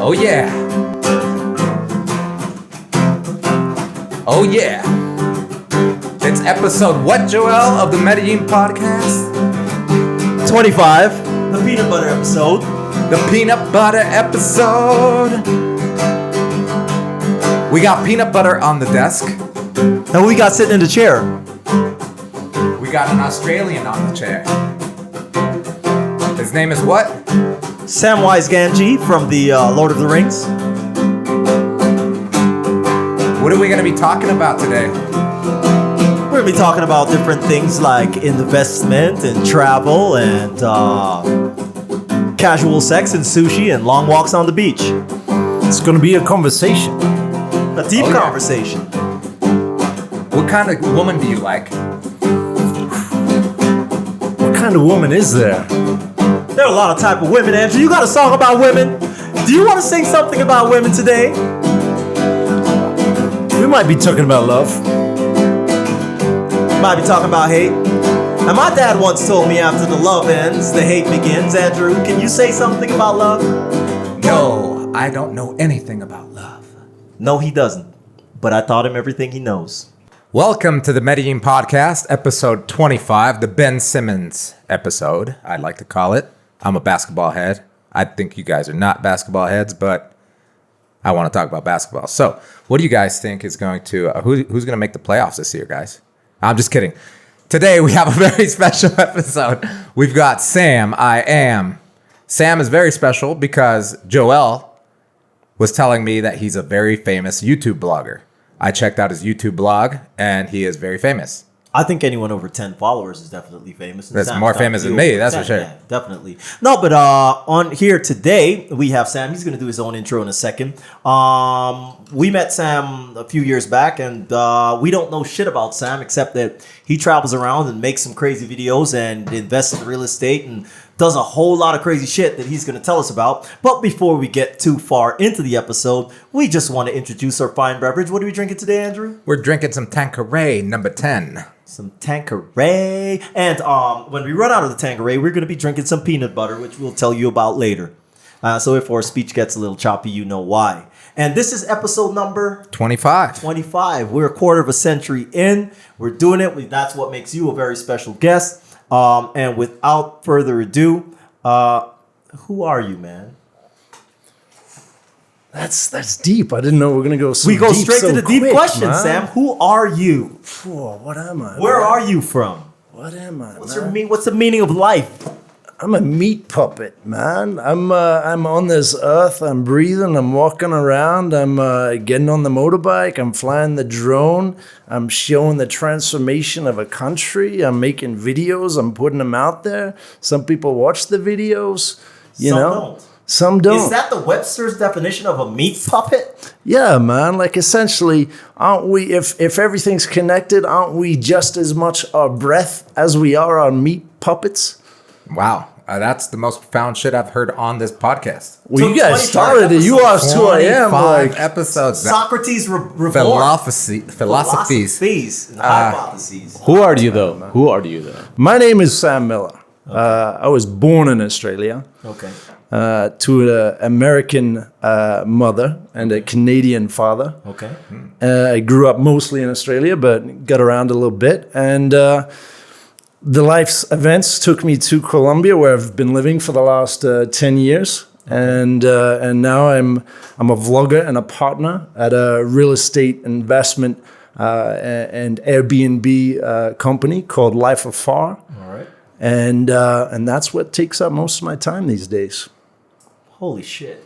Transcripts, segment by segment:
Oh yeah. Oh yeah. It's episode what, Joel, of the Medellin podcast? 25. The peanut butter episode. The peanut butter episode. We got peanut butter on the desk. And we got sitting in the chair. We got an Australian on the chair. His name is what? Samwise Gamgee from the Lord of the Rings. What are we going to be talking about today? We're going to be talking about different things like investment and travel and casual sex and sushi and long walks on the beach. It's going to be a conversation. A deep conversation. What kind of woman do you like? What kind of woman is there? There are a lot of type of women, Andrew. You got a song about women? Do you want to sing something about women today? We might be talking about love. Might be talking about hate. And my dad once told me after the love ends, the hate begins. Andrew, can you say something about love? No, I don't know anything about love. No, he doesn't. But I taught him everything he knows. Welcome to the Medellin podcast, episode 25, the Ben Simmons episode, I'd like to call it. I'm a basketball head. I think you guys are not basketball heads, but I want to talk about basketball. So, what do you guys think is going to, who's going to make the playoffs this year, guys? I'm just kidding. Today, we have a very special episode. We've got Sam, Sam is very special because Joel was telling me that he's a very famous YouTube blogger. I checked out his YouTube blog, and he is very famous. I think anyone over 10 followers is definitely famous. That's more famous than me, that's for sure. Yeah, definitely. No, but on here today, we have Sam. He's going to do his own intro in a second. We met Sam a few years back, and we don't know shit about Sam except that he travels around and makes some crazy videos and invests in real estate and does a whole lot of crazy shit that he's going to tell us about. But before we get too far into the episode, we just want to introduce our fine beverage. What are we drinking today, Andrew? We're drinking some Tanqueray number 10. Some Tanqueray. And when we run out of the Tanqueray, we're going to be drinking some peanut butter, which we'll tell you about later. So if our speech gets a little choppy, you know why. And this is episode number 25. 25. We're a quarter of a century in. We're doing it. That's what makes you a very special guest. And without further ado, who are you, man? That's deep. I didn't know we were gonna go so deep. We go deep straight so to the deep quick, question, man. Sam. Who are you? What am I? Where man? are you from? What am I? What's the meaning of life? I'm a meat puppet, man. I'm on this earth. I'm breathing. I'm walking around. I'm getting on the motorbike. I'm flying the drone. I'm showing the transformation of a country. I'm making videos. I'm putting them out there. Some people watch the videos. Some don't. Some don't. Is that the Webster's definition of a meat puppet? Yeah, man. Like essentially, aren't we? If everything's connected, aren't we just as much our breath as we are our meat puppets? Wow. That's the most profound shit I've heard on this podcast. Well, you guys started it. You asked who I am. 25 episodes. Socrates reborn. Philosophies. And hypotheses. Who are you, though? My name is Sam Miller. Okay. I was born in Australia. Okay. To an American mother and a Canadian father. Okay. I grew up mostly in Australia, but got around a little bit. And the life's events took me to Colombia, where I've been living for the last 10 years. And now I'm a vlogger and a partner at a real estate investment and Airbnb company called Life Afar. All right. And that's what takes up most of my time these days. Holy shit.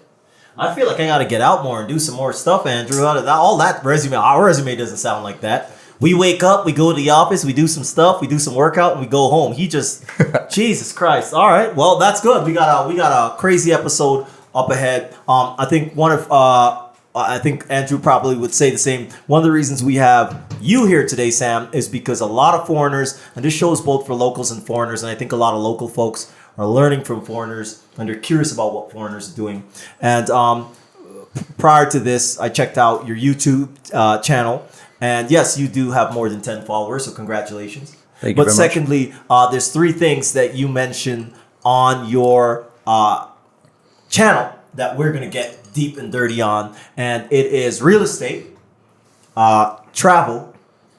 I feel like I got to get out more and do some more stuff, Andrew. All that resume, our resume doesn't sound like that. We wake up, we go to the office, we do some stuff, we do some workout, and we go home. He just, Jesus Christ. All right, well, that's good. We got a crazy episode up ahead. I think I think Andrew probably would say the same. One of the reasons we have you here today, Sam, is because a lot of foreigners, and this show is both for locals and foreigners, and I think a lot of local folks are learning from foreigners, and they're curious about what foreigners are doing. And prior to this, I checked out your YouTube channel, and yes, you do have more than 10 followers, so congratulations. Thank you very secondly, there's three things that you mentioned on your channel that we're going to get deep and dirty on. And it is real estate, travel,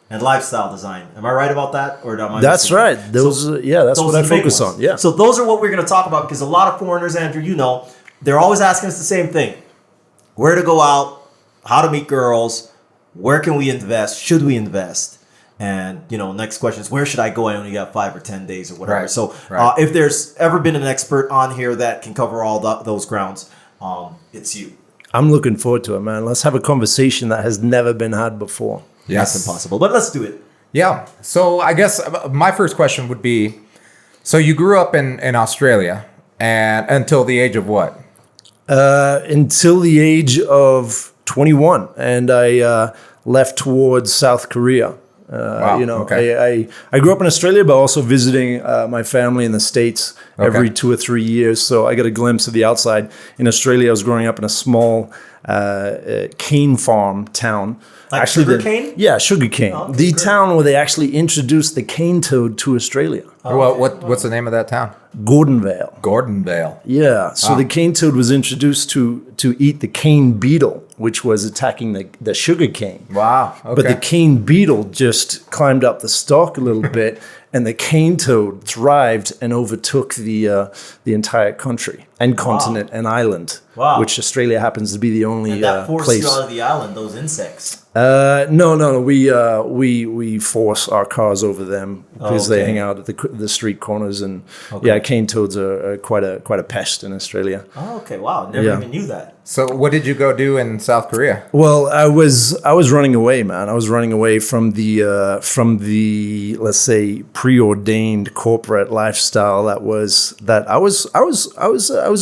and lifestyle design. Am I right about that? Or am I That's missing? right. Those what I focus on. Yeah. So those are what we're going to talk about, because a lot of foreigners, Andrew, they're always asking us the same thing. Where to go out, how to meet girls, where can we invest, should we invest? And, next question is, where should I go? I only got 5 or 10 days or whatever. Right. So Right. if there's ever been an expert on here that can cover all those grounds, it's you. I'm looking forward to it, man. Let's have a conversation that has never been had before. Yes. That's impossible, but let's do it. Yeah. So I guess my first question would be, so you grew up in Australia and until the age of what? Until the age of 21, and I left towards South Korea. Wow. Okay. I grew up in Australia, but also visiting my family in the States every 2 or 3 years. So I got a glimpse of the outside. In Australia, I was growing up in a small cane farm town. Like sugar cane? Yeah, sugar cane. Oh, the great. town where they actually introduced the cane toad to Australia. Well, what's the name of that town? Gordonvale. Gordonvale. Yeah, so the cane toad was introduced to eat the cane beetle, which was attacking the sugar cane. Wow. Okay. But the cane beetle just climbed up the stalk a little bit, and the cane toad thrived and overtook the entire country and continent and island, Wow. which Australia happens to be the only And that forced place. you out of the island, those insects. No. We force our cars over them because they Okay. hang out at the street corners, and cane toads are quite a pest in Australia. Oh, okay. Wow. Never Yeah. even knew that. So what did you go do in South Korea? Well, I was running away, man. I was running away from the let's say preordained corporate lifestyle I was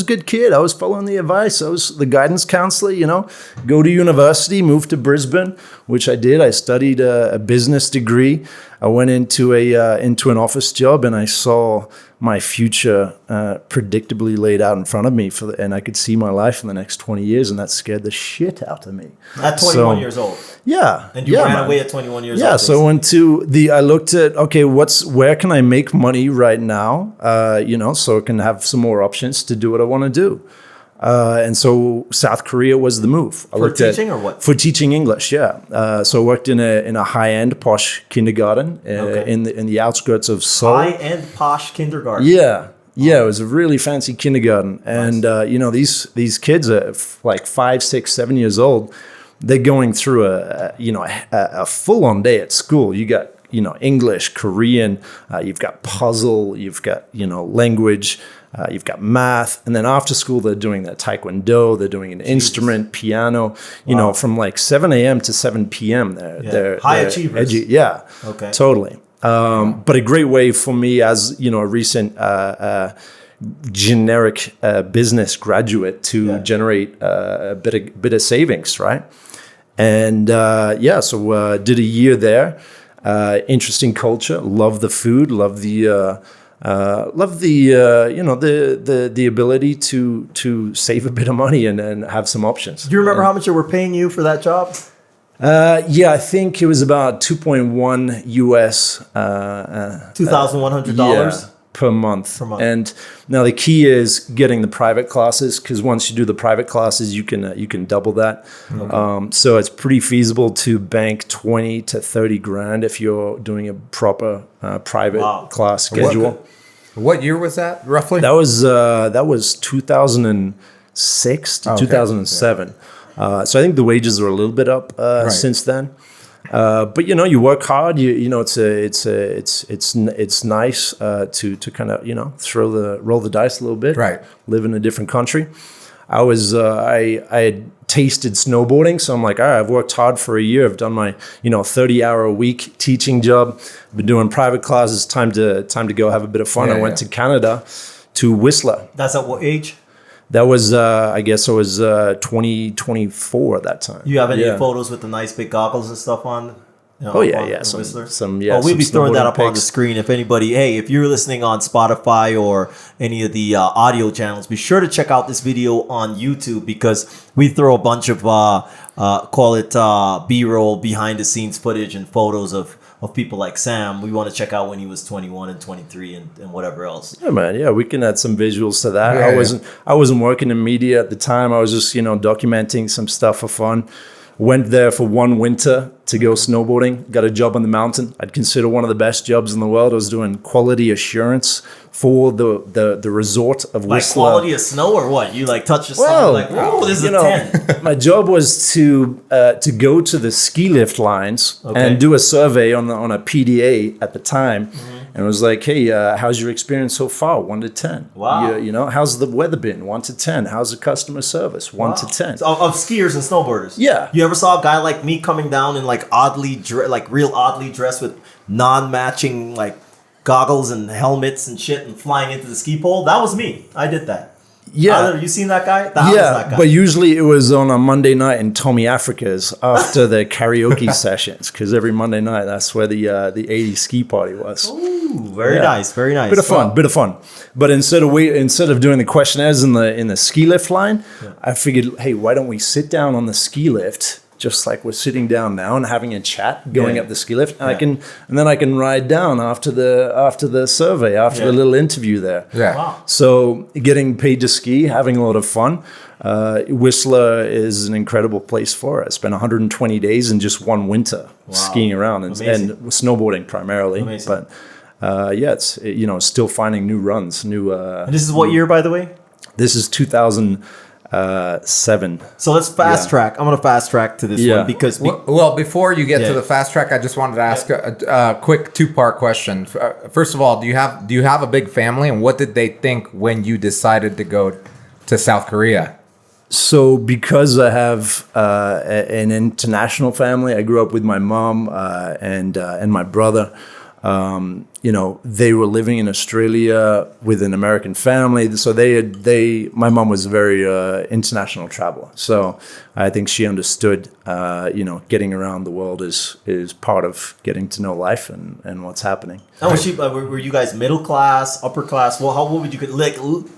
a good kid. I was following the advice. I was the guidance counselor, go to university, move to Brisbane, which I did. I studied a business degree. I went into an office job, and I saw my future predictably laid out in front of me and I could see my life in the next 20 years, and that scared the shit out of me. At 21 years old. Yeah. And you ran man. away at 21 years old. Yeah, so I looked at, where can I make money right now, so I can have some more options to do what I want to do. And so South Korea was the move. For teaching or what? For teaching English, yeah. So I worked in a high-end posh kindergarten in the outskirts of Seoul. High-end posh kindergarten. Yeah, it was a really fancy kindergarten. And, these kids are like 5, 6, 7 years old. They're going through a full-on day at school. You got, English, Korean, you've got puzzle, you've got, language, you've got math. And then after school, they're doing their taekwondo, they're doing an instrument, piano, from like 7 a.m. to 7 p.m. They're high achievers. Yeah, Okay. Totally. But a great way for me as, a recent generic business graduate to generate a bit of savings, right? And so did a year there. Interesting culture. Love the food. Love the the ability to save a bit of money and have some options. Do you remember how much they were paying you for that job? I think it was about 2.1 US $2,100 per month. Per month. And now the key is getting the private classes, because once you do the private classes, you can double that. Okay. So it's pretty feasible to bank 20 to 30 grand if you're doing a proper private class schedule. What year was that roughly? That was 2006 to 2007. So I think the wages are a little bit up since then. But you work hard. It's nice to kind of roll the dice a little bit. Right. Live in a different country. I had tasted snowboarding, so I'm like, all right, I've worked hard for a year. I've done my 30-hour-a-week teaching job. Been doing private classes. Time to go have a bit of fun. I went to Canada, to Whistler. That's at what age? That was, I guess I was 2024 at that time. You have any photos with the nice big goggles and stuff on? Some we'll be throwing that up on the screen. If you're listening on Spotify or any of the audio channels, be sure to check out this video on YouTube, because we throw a bunch of, call it B-roll, behind the scenes footage and photos of of people like Sam, we want to check out when he was 21 and 23 and whatever else. Yeah, man. Yeah, we can add some visuals to that. Yeah, I wasn't working in media at the time. I was just, documenting some stuff for fun. Went there for one winter to go snowboarding. Got a job on the mountain. I'd consider one of the best jobs in the world. I was doing quality assurance for the resort of Like Whistler. quality of snow or what? You like touch the snow Well, like, oh, this is a 10. My job was to go to the ski lift lines and do a survey on a PDA at the time, and it was like, hey, how's your experience so far? 1 to 10. Wow. How's the weather been? 1 to 10. How's the customer service? 1 to 10. So, of skiers and snowboarders. Yeah. You ever saw a guy like me coming down in like real oddly dressed with non-matching like goggles and helmets and shit and flying into the ski pole? That was me. I did that. Yeah. You seen that guy? That was that guy. But usually it was on a Monday night in Tommy Africa's after the karaoke sessions, because every Monday night that's where the 80s ski party was. Ooh, very nice, very nice. Bit of fun. But instead of doing the questionnaires in the ski lift line, I figured, hey, why don't we sit down on the ski lift, just like we're sitting down now and having a chat, going up the ski lift, and then I can ride down after the survey, after the little interview there. Yeah. Wow. So getting paid to ski, having a lot of fun. Whistler is an incredible place for us. Spent 120 days in just one winter skiing around and snowboarding primarily. Amazing. But it's still finding new runs. And this is what year, by the way? This is 2007. So let's fast track. I'm gonna fast track to this one because well, before you get to the fast track, I just wanted to ask a quick 2-part question. First of all, do you have a big family, and what did they think when you decided to go to South Korea? So because I have an international family, I grew up with my mom and my brother. They were living in Australia with an American family. So my mom was a very international traveler. So I think she understood, getting around the world is part of getting to know life and what's happening. And were you guys middle class, upper class? Well, what would you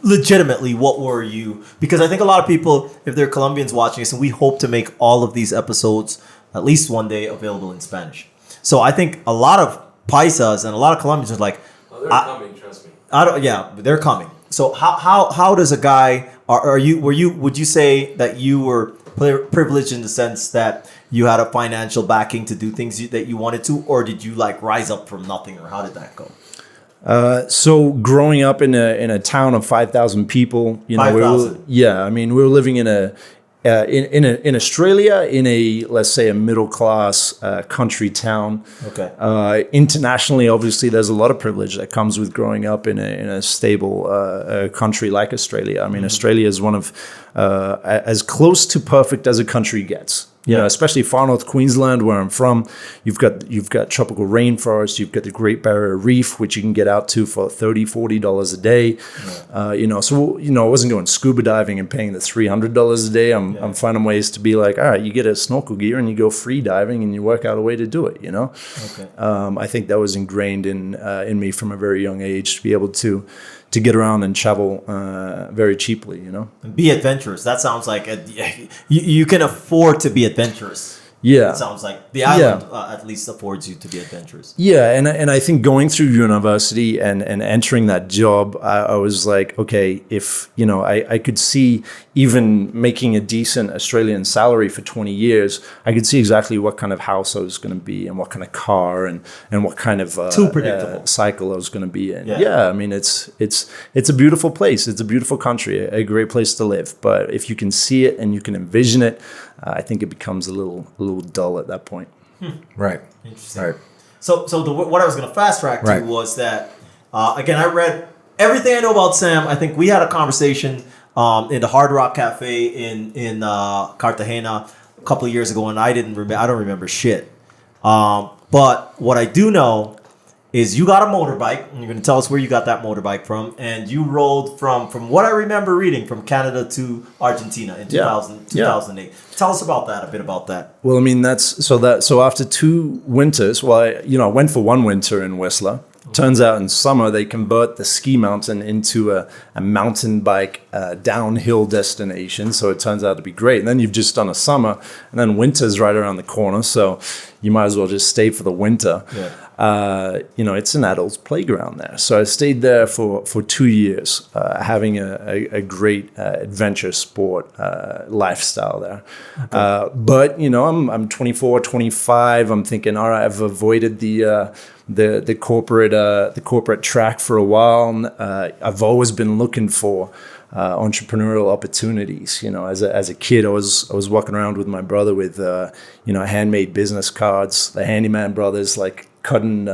legitimately? What were you? Because I think a lot of people, if they're Colombians watching us, and we hope to make all of these episodes at least one day available in Spanish. So I think a lot of Paisas and a lot of Colombians are like, they're coming, trust me. They're coming. So how does a guy would you say that you were privileged in the sense that you had a financial backing to do things that you wanted to, or did you like rise up from nothing, or how did that go? So growing up in a town of 5,000 people, 5,000. we were living in Australia, in let's say a middle class country town. Okay. Internationally, obviously, there's a lot of privilege that comes with growing up in a stable country like Australia. I mean, Australia is one of as close to perfect as a country gets. Especially far north Queensland, where I'm from, you've got tropical rainforest, you've got the Great Barrier Reef, which you can get out to for $30-40 a day. So I wasn't going scuba diving and paying the $300 a day. I'm finding ways to be like, all right, you get a snorkel gear and you go free diving and you work out a way to do it. Okay. I think that was ingrained in me from a very young age to be able to get around and travel very cheaply, And be adventurous. That sounds like you can afford to be adventurous. Yeah. It sounds like the island at least affords you to be adventurous. Yeah, and I think going through university and entering that job, I was like, okay, if, I could see even making a decent Australian salary for 20 years, I could see exactly what kind of house I was going to be and what kind of car and what kind of Too predictable. cycle I was going to be in. Yeah. I mean, it's a beautiful place. It's a beautiful country, a great place to live. But if you can see it and you can envision it, I think it becomes a little dull at that point. Right. Interesting. Right. So what I was going to fast track to was that, again, I read everything I know about Sam. I think we had a conversation in the Hard Rock Cafe in Cartagena a couple of years ago, and I don't remember shit. But what I do know is you got a motorbike, and you're going to tell us where you got that motorbike from, and you rode from what I remember reading, from Canada to Argentina in 2008. Tell us about that, a bit about that. Well, I mean, so after 2 winters, I went for one winter in Whistler, Turns out in summer, they convert the ski mountain into a mountain bike downhill destination. So it turns out to be great. And then you've just done a summer, and then winter's right around the corner. So you might as well just stay for the winter. Yeah. It's an adult's playground there. So I stayed there for 2 years, having a great adventure sport lifestyle there. Okay. But, I'm 24, 25. I'm thinking, all right, I've avoided the corporate track for a while. I've always been looking for entrepreneurial opportunities. As a kid, I was walking around with my brother with handmade business cards. The handyman brothers, like cutting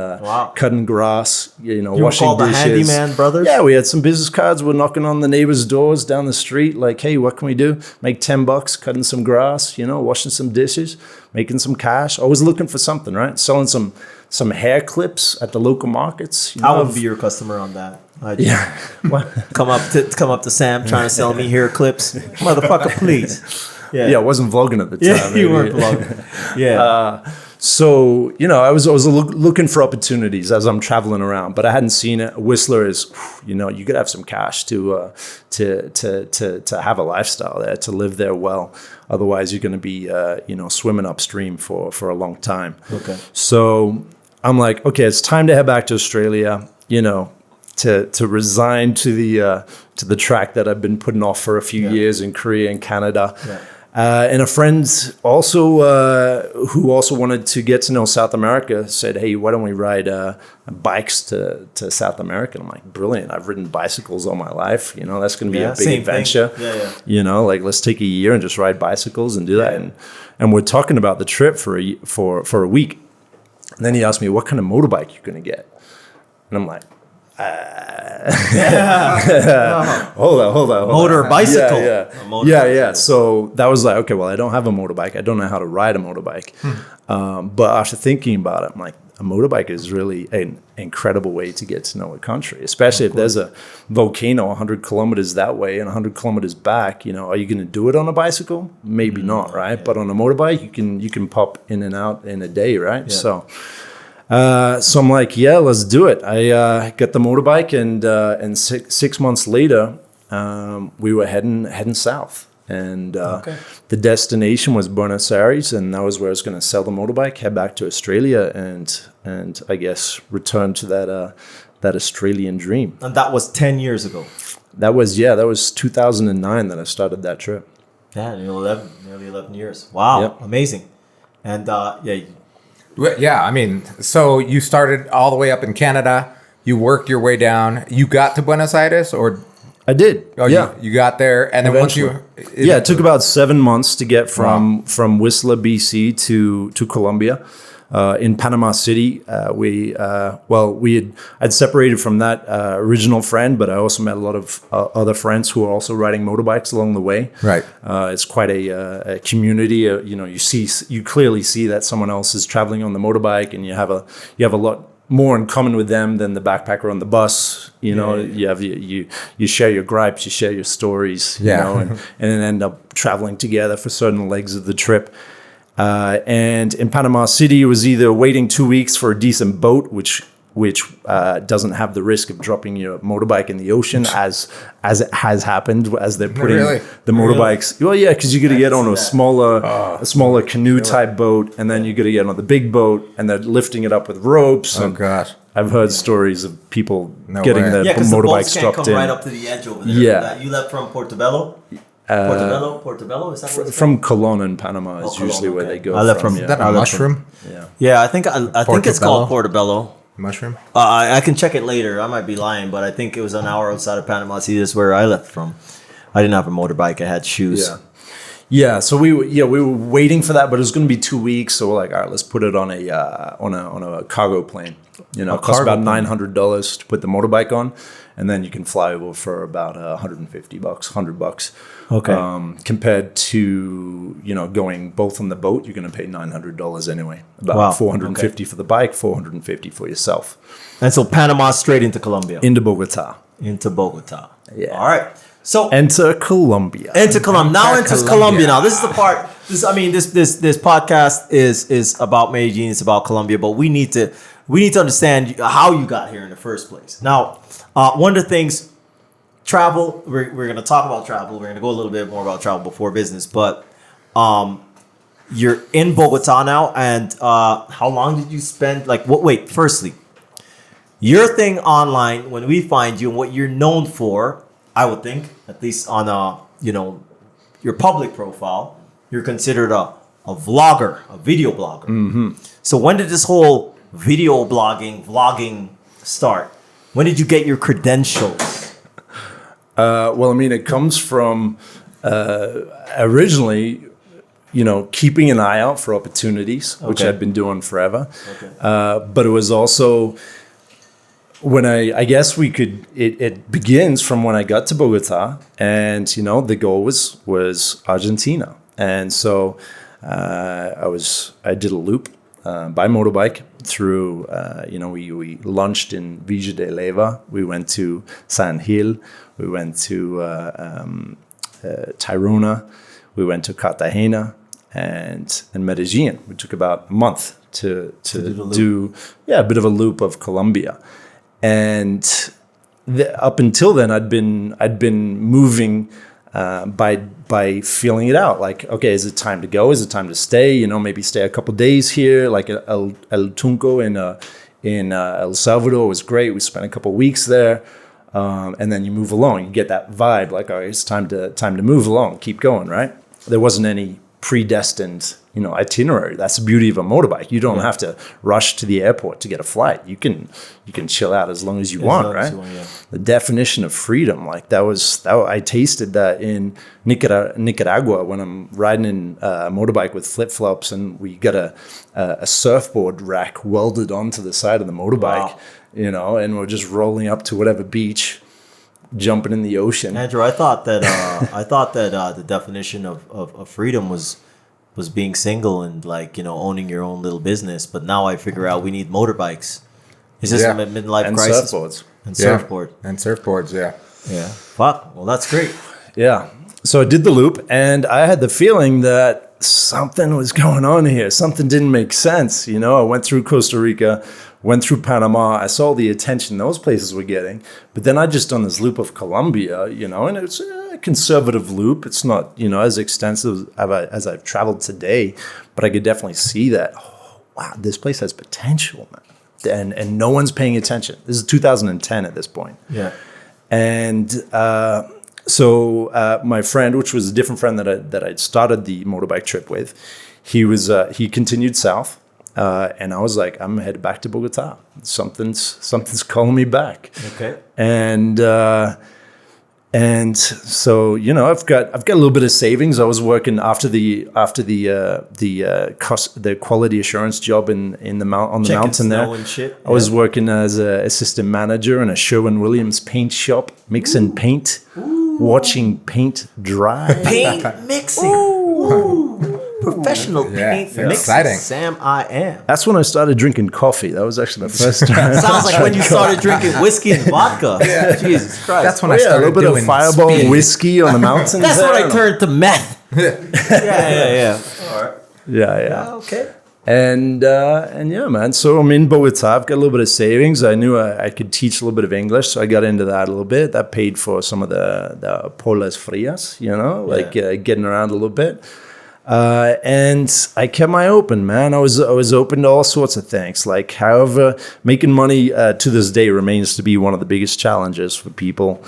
grass. You washing were called dishes. The handyman brothers. Yeah, we had some business cards. We're knocking on the neighbors' doors down the street. Like, hey, what can we do? Make $10, cutting some grass. Washing some dishes, making some cash. Always looking for something, right? Selling some hair clips at the local markets. I would be your customer on that. Yeah. come up to Sam trying to sell me hair clips, motherfucker, please. Yeah, I wasn't vlogging at the time. Yeah, you weren't vlogging. Yeah. So I was looking for opportunities as I'm traveling around, but I hadn't seen it. Whistler is, you got to have some cash to have a lifestyle there, to live there well. Otherwise, you're going to be swimming upstream for a long time. Okay. So I'm like, okay, it's time to head back to Australia. To resign to the track that I've been putting off for a few years in Korea and Canada. Yeah. And a friend who also wanted to get to know South America said, hey, why don't we ride bikes to South America? And I'm like, brilliant. I've ridden bicycles all my life. That's going to be a big adventure. Yeah. Let's take a year and just ride bicycles and do that. And we're talking about the trip for a week. And then he asked me, what kind of motorbike you're going to get? And I'm like, hold on. Motor bicycle. Yeah. So that was like, okay, well, I don't have a motorbike. I don't know how to ride a motorbike. But after thinking about it, I'm like, a motorbike is really an incredible way to get to know a country, especially if there's a volcano 100 kilometers that way and 100 kilometers back. Are you going to do it on a bicycle? Maybe not, right? Yeah. But on a motorbike, you can pop in and out in a day, right? Yeah. So I'm like, yeah, let's do it. I got the motorbike, and 6 months later, we were heading south, and the destination was Buenos Aires, and that was where I was going to sell the motorbike, head back to Australia, and I guess return to that Australian dream. And that was 10 years ago. That was 2009 that I started that trip. Yeah, nearly 11 years. Wow, yep. Amazing. And Yeah, I mean, so you started all the way up in Canada. You worked your way down. You got to Buenos Aires, or I did. Oh, yeah, you got there, and then eventually. It took about 7 months to get from Whistler, BC, to Colombia. In Panama City, I'd separated from that original friend, but I also met a lot of other friends who are also riding motorbikes along the way. Right. It's quite a community. You clearly see that someone else is traveling on the motorbike, and you have a lot more in common with them than the backpacker on the bus. You share your gripes, you share your stories, and then end up traveling together for certain legs of the trip. And in Panama City, it was either waiting 2 weeks for a decent boat, which doesn't have the risk of dropping your motorbike in the ocean, as it has happened as they're putting the motorbikes. Well, yeah, because you got to get on a smaller canoe type boat, and then you got to get on the big boat, and they're lifting it up with ropes. Oh gosh. I've heard stories of people getting their motorbikes dropped in. Come right up to the edge over there. Yeah. You left from Portobello? Portobello, is that what it's from Colón in Panama is usually where they go. I left from. Is that a mushroom? Yeah, I think it's called Portobello. Mushroom? I can check it later. I might be lying, but I think it was an hour outside of Panama City. That's where I left from. I didn't have a motorbike. I had shoes. Yeah. So we were waiting for that, but it was going to be 2 weeks. So we're like, all right, let's put it on a cargo plane. It costs about $900 to put the motorbike on, and then you can fly over for about $150, $100. Okay. Compared to going both on the boat, you're going to pay $900 anyway. About $450 for the bike, $450 for yourself. And so Panama straight into Colombia. Into Bogota. Yeah. All right. So enter Colombia. Now enters Colombia. Now this is the part. This podcast is about Medellin. It's about Colombia, but we need to we need to understand how you got here in the first place. Now, one of the things, travel, we're going to talk about travel. We're going to go a little bit more about travel before business. But you're in Bogota now. And how long did you spend? Firstly, your thing online, when we find you and what you're known for, I would think, at least on your public profile, you're considered a vlogger, a video blogger. Mm-hmm. So when did this whole video vlogging start? When did you get your credentials? Well, I mean, it comes from originally, keeping an eye out for opportunities, which I've been doing forever. Okay. But it was also when I guess it begins from when I got to Bogota, and the goal was Argentina, and so I did a loop by motorbike through. We launched in Villa de Leyva. We went to San Gil. We went to Tirona. We went to Cartagena and Medellin. We took about a month to do a bit of a loop of Colombia. And up until then, I'd been moving by feeling it out. Like, okay, is it time to go? Is it time to stay? Maybe stay a couple days here. Like El Tunco in El Salvador was great. We spent a couple weeks there, and then you move along. You get that vibe. Like, all right, it's time to move along. Keep going. Right? There wasn't any predestined itinerary. That's the beauty of a motorbike. You don't have to rush to the airport to get a flight. You can chill out as long as you want, right? The definition of freedom, like that I tasted that in Nicaragua when I'm riding in a motorbike with flip-flops, and we got a surfboard rack welded onto the side of the motorbike, and we're just rolling up to whatever beach, jumping in the ocean. Andrew, I thought that the definition of freedom was being single and owning your own little business, but now I figure out we need motorbikes. Is this a midlife and crisis? Surfboards. And surfboards, yeah. Fuck. Well, that's great. Yeah. So I did the loop, and I had the feeling that something was going on here. Something didn't make sense. I went through Costa Rica, went through Panama. I saw the attention those places were getting, but then I just done this loop of Colombia, and it's a conservative loop. It's not, as extensive as I've traveled today, but I could definitely see that, wow, this place has potential, man. And no one's paying attention. This is 2010 at this point. Yeah. And so my friend, which was a different friend that I'd started the motorbike trip with, he continued south. And I was like, I'm headed back to Bogota. Something's calling me back. Okay. And so I've got a little bit of savings. I was working after the quality assurance job on the mountain there. And shit. I was working as an assistant manager in a Sherwin-Williams paint shop, mixing paint, watching paint dry. Paint mixing. Ooh. Professional paint mixing. Exciting. Sam, I am. That's when I started drinking coffee. That was actually the first time. Sounds like when you started drinking whiskey and vodka. Jesus Christ. That's when I started a little bit doing of fireball speed. whiskey on the mountains. That's there. when I turned to meth. Yeah. All right. Yeah. Okay. And yeah, man. So I'm in Bogota. I've got a little bit of savings. I knew I could teach a little bit of English, so I got into that a little bit. That paid for some of the polas frias, getting around a little bit. And I kept my open, man. I was open to all sorts of things. Like, however, making money to this day remains to be one of the biggest challenges for people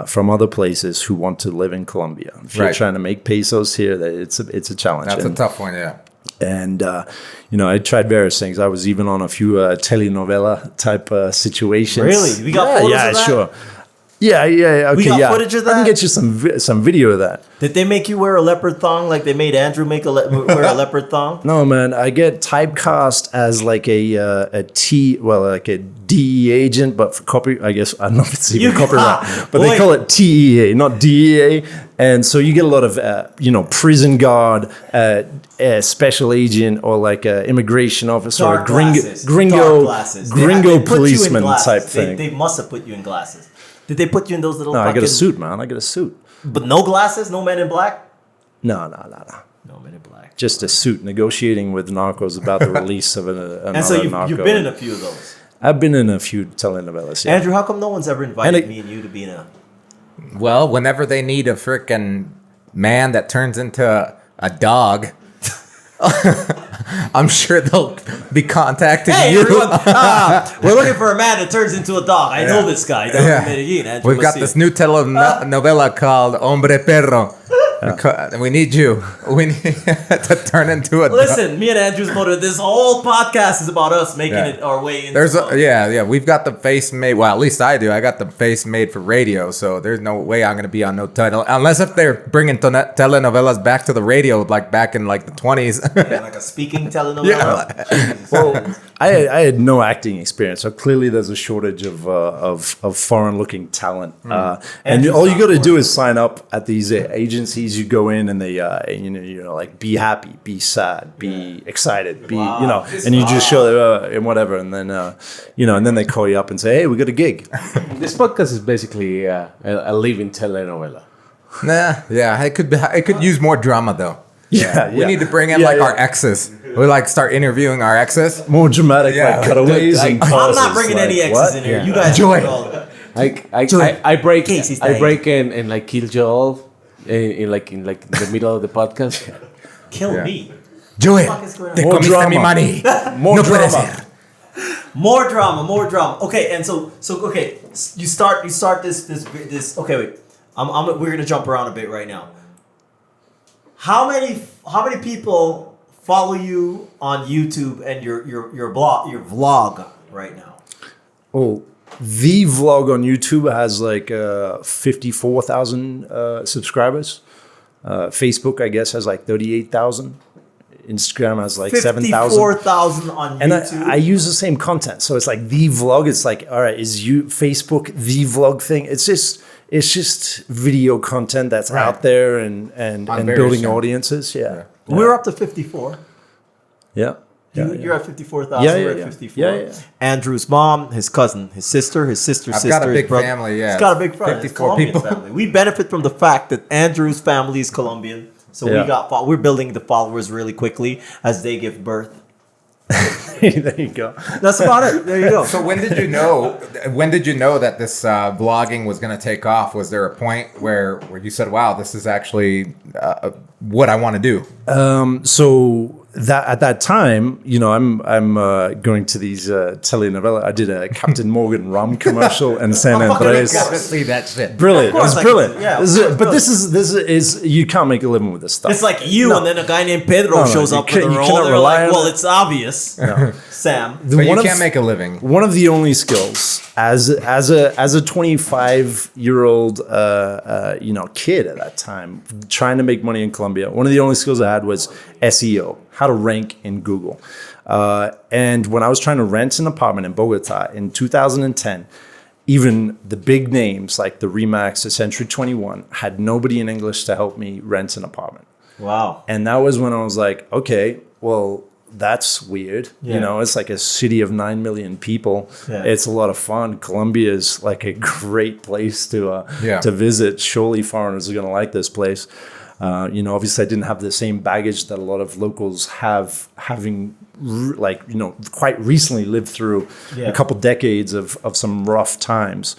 from other places who want to live in Colombia. If you're trying to make pesos here, it's a challenge. That's a tough one, yeah. And, I tried various things. I was even on a few telenovela type situations. Really? We got photos of that? Sure. Yeah. Okay, we got footage of that? I can get you some video of that. Did they make you wear a leopard thong like they made Andrew wear a leopard thong? No, man. I get typecast as like a DEA agent, but for copy, I guess, I don't know if it's even copyright, but they call it TEA, not DEA. And so you get a lot of, prison guard, special agent, or like an immigration officer, or gringo policeman type thing. They must have put you in glasses. Did they put you in those little? No, I got a suit, man. I got a suit. But no glasses, no Men in Black. No. No, Men in Black. Just a suit negotiating with narcos about the release of another And so narco. you've been in a few of those. I've been in a few telenovelas. Yeah. Andrew, how come no one's ever invited me and you to be in a... Well, whenever they need a frickin' man that turns into a dog, I'm sure they'll be contacting Hey, you. everyone! We're looking for a man that turns into a dog. I know this guy down in Medellin. Andrew, We've got this new telenovela called Hombre Perro. We need you. We need to turn into a dog. Listen, me and Andrew's motive. This whole podcast is about us making it our way into. We've got the face made. Well, at least I do. I got the face made for radio, so there's no way I'm gonna be on no title unless if they're bringing telenovelas back to the radio, like back in like the 20s. Like a speaking telenovela. Well, I had no acting experience, so clearly there's a shortage of foreign-looking talent. And all you got to do is sign up at these agencies. You go in and they, like be happy, be sad, be excited, be, and you just show and whatever, and then, and then they call you up and say, hey, we got a gig. This podcast is basically a living telenovela. It could use more drama though. Yeah. We need to bring in our exes. We start interviewing our exes. More dramatic, like cutaways and I'm pauses. not bringing any exes what? in here. Yeah. You guys Joy. I break Casey's I dying. break in and like kill Joel in the middle of the podcast. Kill me. Joey, What the fuck is going on? te More comiste drama. mi maní. More No puede drama. ser. More drama. Okay, and so okay, you start this. Okay, wait. We're gonna jump around a bit right now. How many people follow you on YouTube and your vlog right now? Oh, the vlog on YouTube has like 54,000 subscribers. Facebook, I guess, has like 38,000. Instagram has like 7,000. 54,000 on And YouTube. I use the same content. So it's like the vlog. It's like, all right, is Facebook the vlog thing? It's just video content that's out there and various building channels. audiences. Yeah. We're up to 54. Yeah. You're at 54,000. Yeah, We're yeah, at yeah. 54. Yeah. Andrew's mom, his cousin, his sister, I've sister, got a his big brother. family, yeah. He's got a big family. 54 Colombian people. family. We benefit from the fact that Andrew's family is Colombian. So we're building the followers really quickly as they give birth. There you go. That's about it. There you go. So when did you know? When did you know that this vlogging was going to take off? Was there a point where you said, "Wow, this is actually what I want to do"? So that at that time, I'm going to these telenovela. I did a Captain Morgan rum commercial in San Andres. see that shit. Brilliant. course, It's like, brilliant. yeah, This is you can't make a living with this stuff. It's like you, and then a guy named Pedro No, shows you up with a can't- you role. cannot They're rely like, on well, it. it's obvious, Sam. But you One of- can't make a living. One of the only skills as a 25-year-old kid at that time trying to make money in Colombia, one of the only skills I had was SEO, how to rank in Google. And when I was trying to rent an apartment in Bogota in 2010, even the big names like the Remax, the Century 21 had nobody in English to help me rent an apartment. Wow. And that was when I was like, okay, well, that's weird. Yeah. It's like a city of 9 million people. Yeah. It's a lot of fun. Colombia is like a great place to visit. Surely foreigners are going to like this place. Obviously I didn't have the same baggage that a lot of locals have, having quite recently lived through a couple decades of some rough times.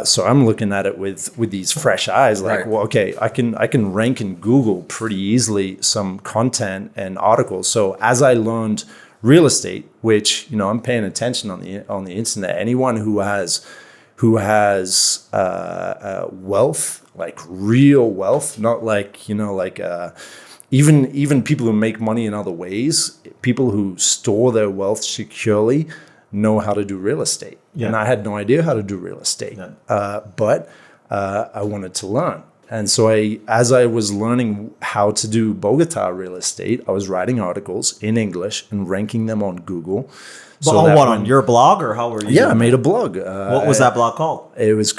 So I'm looking at it with these fresh eyes, like, Right. well, okay, I can rank in Google pretty easily some content and articles. So as I learned real estate, which I'm paying attention on the internet, anyone who has wealth, like real wealth, not like even people who make money in other ways, people who store their wealth securely know how to do real estate. Yeah. And I had no idea how to do real estate, but I wanted to learn. And so as I was learning how to do Bogota real estate, I was writing articles in English and ranking them on Google. But on your blog, or how were you? Yeah, I made a blog. What was that blog called? It was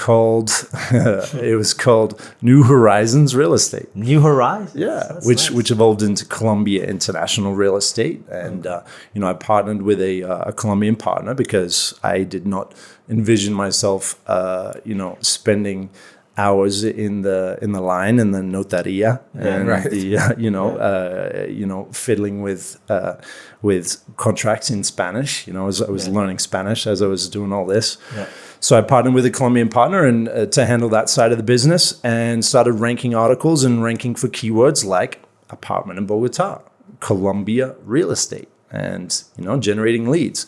called New Horizons Real Estate. New Horizons. Yeah, That's which nice. evolved into Colombia International Real Estate, and I partnered with a Colombian partner because I did not envision myself, spending hours in the line and the notaria and right. the fiddling with contracts in Spanish. As I was learning Spanish as I was doing all this. Yeah. So I partnered with a Colombian partner and to handle that side of the business, and started ranking articles and ranking for keywords like apartment in Bogota, Colombia real estate, and generating leads.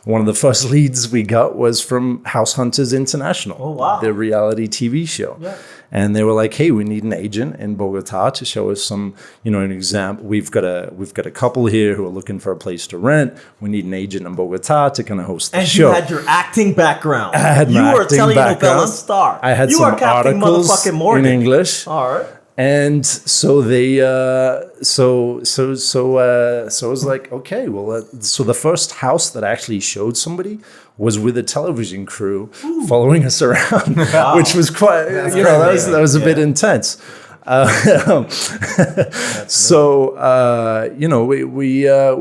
One of the first leads we got was from House Hunters International, the reality TV show. Yeah. And they were like, "Hey, we need an agent in Bogota to show us some, an example. We've got a couple here who are looking for a place to rent. We need an agent in Bogota to kind of host the show." And you had your acting background. I had my You were a acting telenovela background. star. I had you some are Captain articles motherfucking Morgan. in English. All right. And so they, so I was like, okay, well, so the first house that I actually showed somebody was with a television crew following us around, which was quite, that was a bit intense. We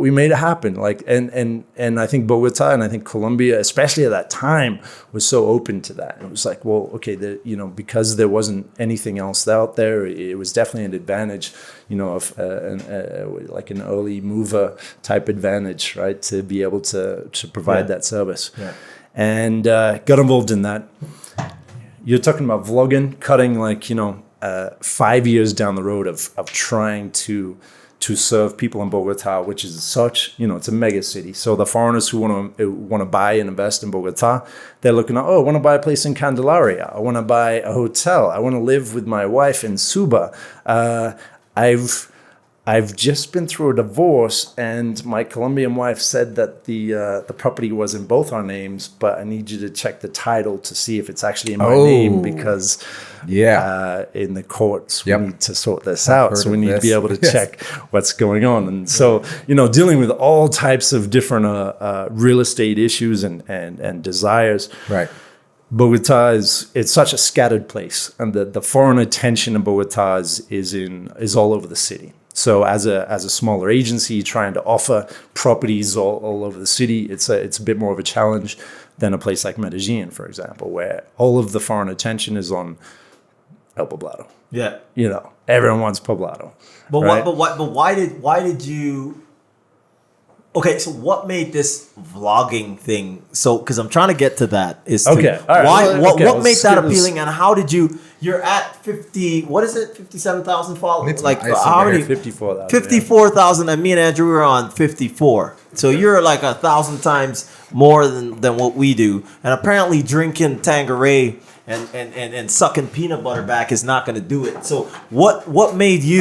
made it happen. Like, and I think Bogota and I think Colombia, especially at that time, was so open to that. It was like, well, okay, because there wasn't anything else out there, it was definitely an advantage, of like an early mover type advantage, right? To be able to provide that service. Yeah. And got involved in that. You're talking about vlogging, cutting 5 years down the road of trying to serve people in Bogota, which is such, it's a mega city. So the foreigners who want to buy and invest in Bogota, they're looking at, I want to buy a place in Candelaria. I want to buy a hotel. I want to live with my wife in Suba. I've just been through a divorce, and my Colombian wife said that the property was in both our names, but I need you to check the title to see if it's actually in my name, because in the courts we need to sort this out. So we need to be able to check what's going on. And so, dealing with all types of different real estate issues and desires. Right. Bogota it's such a scattered place, and the foreign attention in Bogota is all over the city. So as a smaller agency trying to offer properties all over the city, it's a bit more of a challenge than a place like Medellin, for example, where all of the foreign attention is on El Poblado. Yeah, everyone wants Poblado. But right? why did you? Okay, so what made this vlogging thing? So, because I'm trying to get to that. What made that appealing, and how did you? You're at 50. What is it? 57,000 followers. Like how many? 54,000. 54,000. And me and Andrew were on 54. So you're like 1,000 times more than what we do. And apparently drinking Tanqueray and sucking peanut butter back is not going to do it. So what made you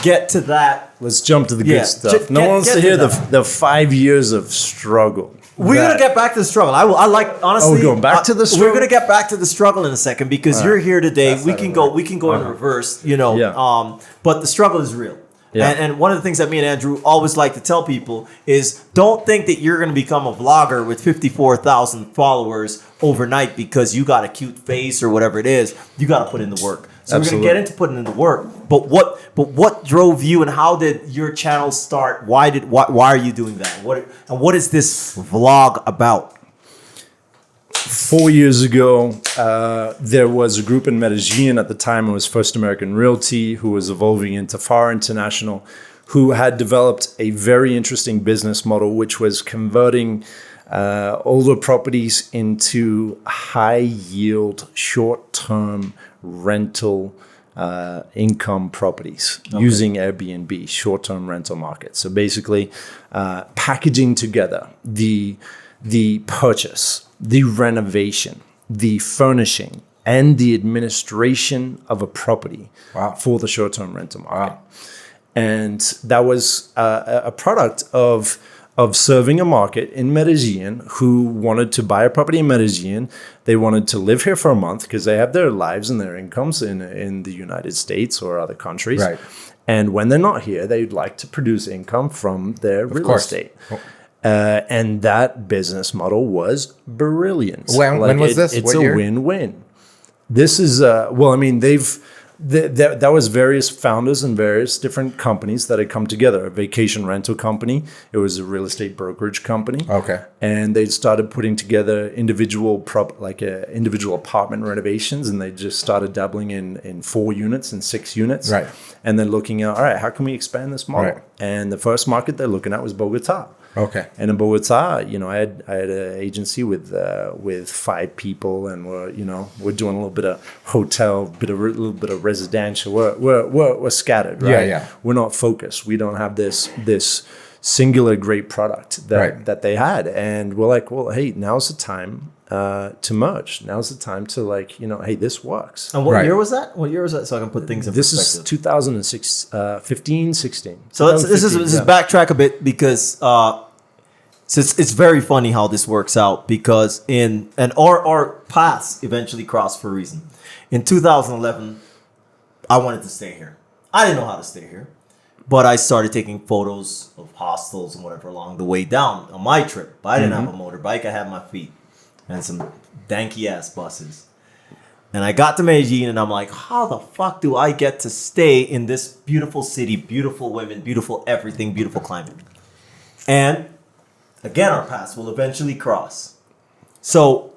get to that? Let's jump to the good stuff. No one wants to hear the 5 years of struggle. We're going to get back to the struggle. I like, honestly. Oh, going back to the struggle? We're going to get back to the struggle in a second, because you're here today. We can go in reverse, but the struggle is real. Yeah. And one of the things that me and Andrew always like to tell people is, don't think that you're going to become a vlogger with 54,000 followers overnight because you got a cute face or whatever it is. You got to put in the work. So Absolutely. We're going to get into putting in the work. But what drove you, and how did your channel start? Why are you doing that? What is this vlog about? 4 years ago, there was a group in Medellin. At the time, it was First American Realty, who was evolving into FAR International, who had developed a very interesting business model, which was converting older properties into high-yield, short-term rental income properties using Airbnb, short-term rental market. So basically, packaging together the purchase, the renovation, the furnishing, and the administration of a property for the short-term rental market. Wow. And that was a product of serving a market in Medellin who wanted to buy a property in Medellin. They wanted to live here for a month because they have their lives and their incomes in the United States or other countries. Right. And when they're not here, they'd like to produce income from their real estate. And that business model was brilliant. When was this? It's a win-win. This is, they've That was various founders and various different companies that had come together. A vacation rental company. It was a real estate brokerage company. Okay. And they started putting together individual individual apartment renovations, and they just started dabbling in 4 units and 6 units. Right. And then looking at, all right, how can we expand this model? Right. And the first market they're looking at was Bogota. Okay. And in Bogota, I had an agency with 5 people, and we're doing a little bit of hotel, a little bit of residential. We're scattered, right? Yeah. We're not focused. We don't have this singular great product that they had, and we're like, well, hey, now's the time to merge. Now's the time to hey, this works. And what year was that? What year was that? So I can put things in perspective. This is 2006, 15, 16. So this is backtrack a bit because it's very funny how this works out because our paths eventually cross for a reason. In 2011, I wanted to stay here. I didn't know how to stay here, but I started taking photos of hostels and whatever along the way down on my trip. But I didn't have a motorbike. I had my feet and some danky ass buses. And I got to Medellin and I'm like, how the fuck do I get to stay in this beautiful city, beautiful women, beautiful everything, beautiful climate? And again, our paths will eventually cross. So,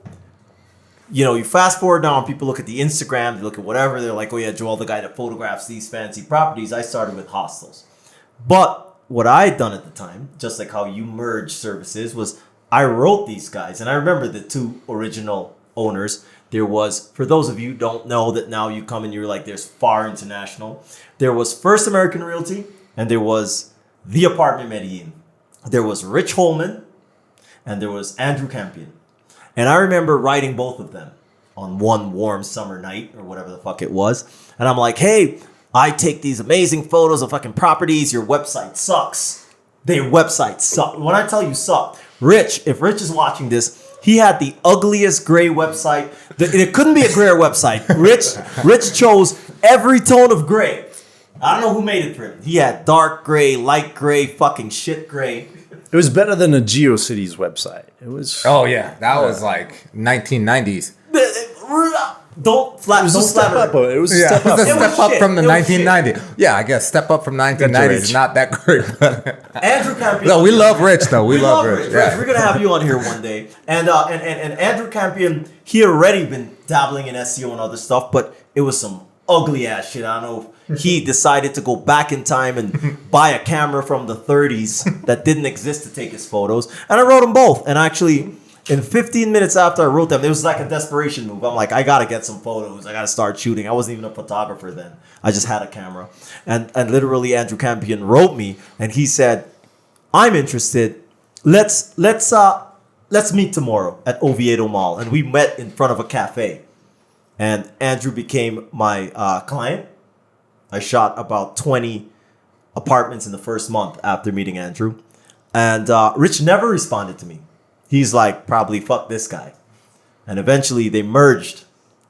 you fast forward now and people look at the Instagram, they look at whatever, they're like, oh yeah, Joel, the guy that photographs these fancy properties. I started with hostels. But what I had done at the time, just like how you merge services, was I wrote these guys. And I remember the 2 original owners. There was, for those of you who don't know that now you come and you're like, there's Far International. There was First American Realty and there was The Apartment Medellin. There was Rich Holman and there was Andrew Campion. And I remember writing both of them on one warm summer night or whatever the fuck it was. And I'm like, hey, I take these amazing photos of fucking properties. Your website sucks. Their website sucks. When I tell you suck, Rich, if Rich is watching this, he had the ugliest gray website. It couldn't be a grayer website. Rich chose every tone of gray. I don't know who made it for him. He had dark gray, light gray, fucking shit gray. It was better than a GeoCities website. It was. Oh yeah, that was like 1990s. Don't slap. It was Don't a step slap up. It was a step up. It was a step up shit. from the It was 1990s. Yeah, I guess step up from 1990s is not that great. Andrew Campion. No, we love Rich though. We love Rich. Yeah. We're gonna have you on here one day. And Andrew Campion, he had already been dabbling in SEO and other stuff, but it was some ugly ass shit. I don't know if he decided to go back in time and buy a camera from the 30s that didn't exist to take his photos. And I wrote them both. And actually, in 15 minutes after I wrote them, it was like a desperation move. I'm like, I gotta get some photos. I gotta start shooting. I wasn't even a photographer then. I just had a camera. And literally Andrew Campion wrote me and he said, I'm interested. Let's meet tomorrow at Oviedo Mall. And we met in front of a cafe. And Andrew became my client. I shot about 20 apartments in the first month after meeting Andrew. And Rich never responded to me. He's like, probably fuck this guy. And eventually they merged,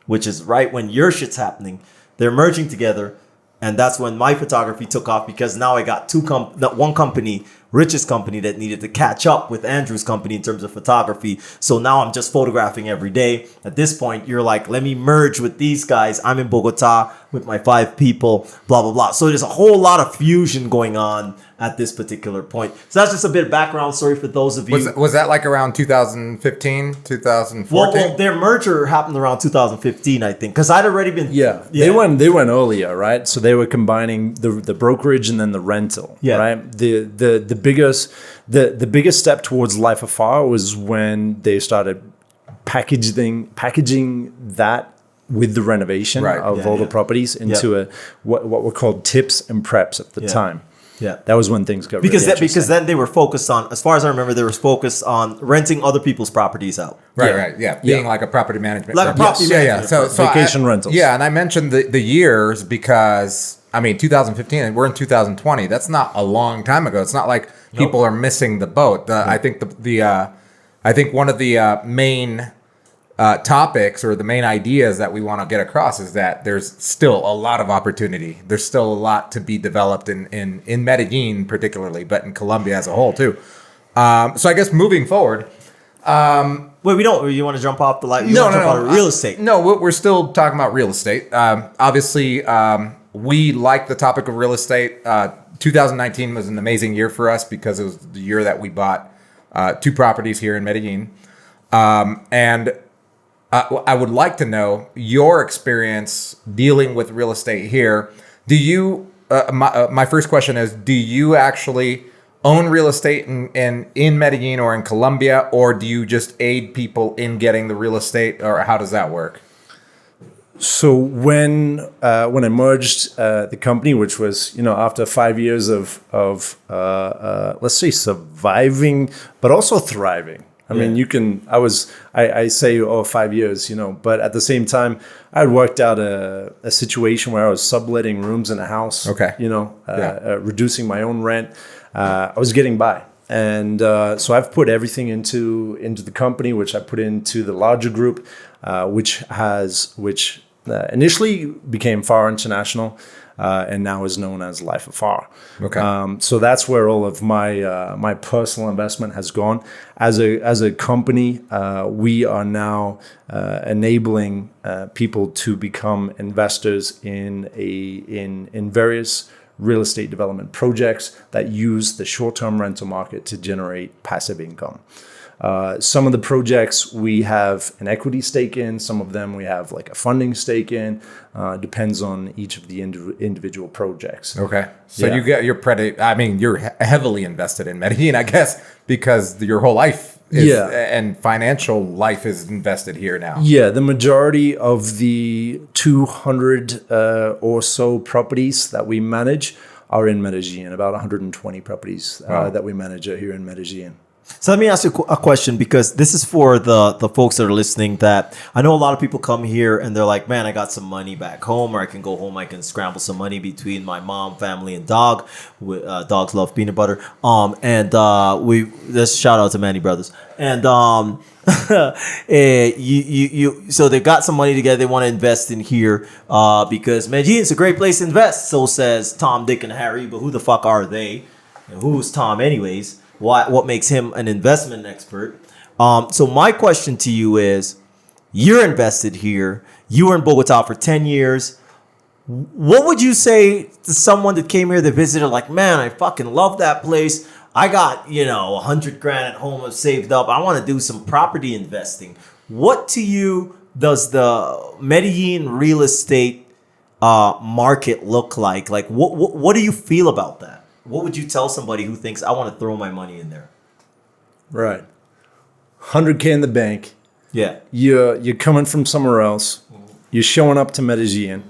which is right when your shit's happening. They're merging together. And that's when my photography took off because now I got one company, Rich's company, that needed to catch up with Andrew's company in terms of photography. So now I'm just photographing every day. At this point, you're like, let me merge with these guys. I'm in Bogota with my 5 people, blah, blah, blah. So there's a whole lot of fusion going on at this particular point. So that's just a bit of background story for those of you. Was that like around 2015, 2014? Well, their merger happened around 2015, I think, because I'd already been. Yeah, they went earlier, right? So they were combining the brokerage and then the rental, right? The biggest step towards life afar was when they started packaging that with the renovation of all the properties into what were called tips and preps at the time. Yeah, that was when things got because really because then they were focused on, as far as I remember, they were focused on renting other people's properties out. Right. Being like a property management. Like a property management. So vacation rentals. Yeah, and I mentioned the years because, 2015, we're in 2020. That's not a long time ago. It's not like people are missing the boat. I think I think one of the main topics or the main ideas that we want to get across is that there's still a lot of opportunity. There's still a lot to be developed in Medellin particularly, but in Colombia as a whole too. So I guess moving forward, Wait, we don't. You want to jump off the light? No, jump out of real estate. No, we're still talking about real estate. Obviously, we like the topic of real estate. 2019 was an amazing year for us because it was the year that we bought 2 properties here in Medellin. And I would like to know your experience dealing with real estate here. Do you? My first question is: do you actually own real estate in Medellin or in Colombia, or do you just aid people in getting the real estate, or how does that work? So when I merged the company, which was after 5 years of let's say surviving, but also thriving. I mean, I say 5 years, but at the same time, I had worked out a situation where I was subletting rooms in a house. Okay. Reducing my own rent. I was getting by. And so I've put everything into the company, which I put into the larger group, which initially became FAR International, and now is known as Life of FAR. Okay. So that's where all of my personal investment has gone. As a company, we are now enabling people to become investors in various real estate development projects that use the short-term rental market to generate passive income. Some of the projects we have an equity stake in, some of them we have like a funding stake in, depends on each of the individual projects. Okay. So you're heavily invested in Medellin, I guess, because your whole life and financial life is invested here now. Yeah, the majority of the 200 or so properties that we manage are in Medellin, about 120 properties that we manage here in Medellin. So let me ask you a question, because this is for the folks that are listening. That I know a lot of people come here and they're like, man, I got some money back home, or I can go home, I can scramble some money between my mom, family, and dog. Dogs love peanut butter. Let's shout out to Manny Brothers. And so they got some money together. They want to invest in here because Medellin is a great place to invest. So says Tom, Dick, and Harry. But who the fuck are they? And who's Tom anyways? What makes him an investment expert? So my question to you is, you're invested here. You were in Bogota for 10 years. What would you say to someone that came here, that visited, like, man, I fucking love that place. I got, $100 grand at home I've saved up. I want to do some property investing. What to you does the Medellin real estate market look like? Like, what do you feel about that? What would you tell somebody who thinks, I want to throw my money in there? Right. 100K in the bank. Yeah. You're coming from somewhere else. You're showing up to Medellin.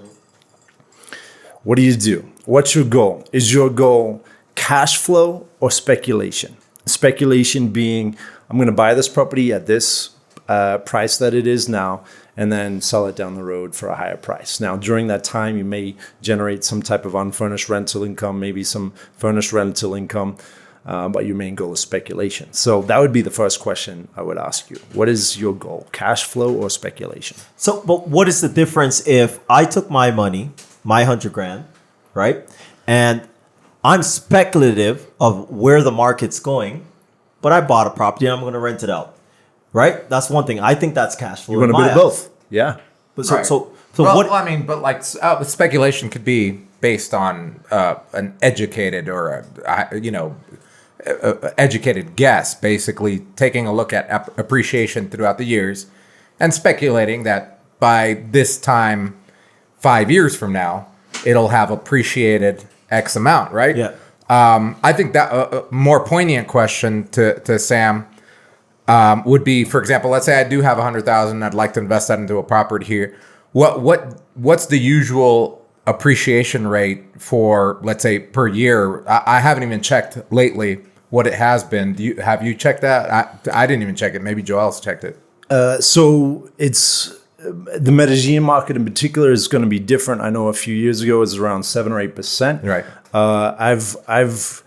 What do? What's your goal? Is your goal cash flow or speculation? Speculation being, I'm going to buy this property at this price that it is now, and then sell it down the road for a higher price. Now, during that time, you may generate some type of unfurnished rental income, maybe some furnished rental income, but your main goal is speculation. So that would be the first question I would ask you. What is your goal, cash flow or speculation? So, but what is the difference if I took my money, my 100 grand, right? And I'm speculative of where the market's going, but I bought a property and I'm going to rent it out. Right? That's one thing. I think that's cash flow. You want a bit of both. Yeah. But Right. so Well, what? I mean, but like speculation could be based on an educated or educated guess, basically taking a look at appreciation throughout the years and speculating that by this time, 5 years from now, it'll have appreciated X amount, right? Yeah. I think that a more poignant question to Sam would be, for example, let's say I do have 100,000. I'd like to invest that into a property here. What's the usual appreciation rate for, let's say, per year? I haven't even checked lately what it has been. Have you checked that? I didn't even check it. Maybe Joel's checked it. So it's the Medellin market in particular is going to be different. I know a few years ago it was around 7 or 8%. Right. I've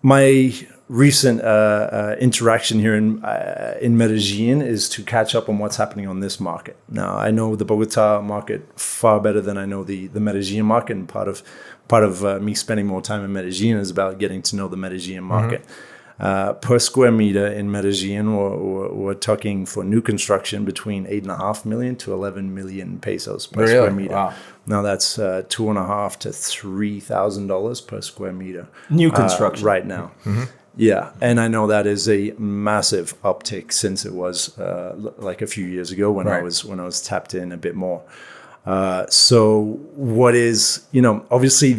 my recent interaction here in Medellin is to catch up on what's happening on this market. Now, I know the Bogota market far better than I know the Medellin market, and part of me spending more time in Medellin is about getting to know the Medellin market. Per square meter in Medellin, we're talking for new construction between 8.5 million to 11 million pesos per square meter. Wow. Now that's $2,500 to $3,000 per square meter. New construction right now. Yeah, and I know that is a massive uptick since it was like a few years ago when I was tapped in a bit more. So what is, obviously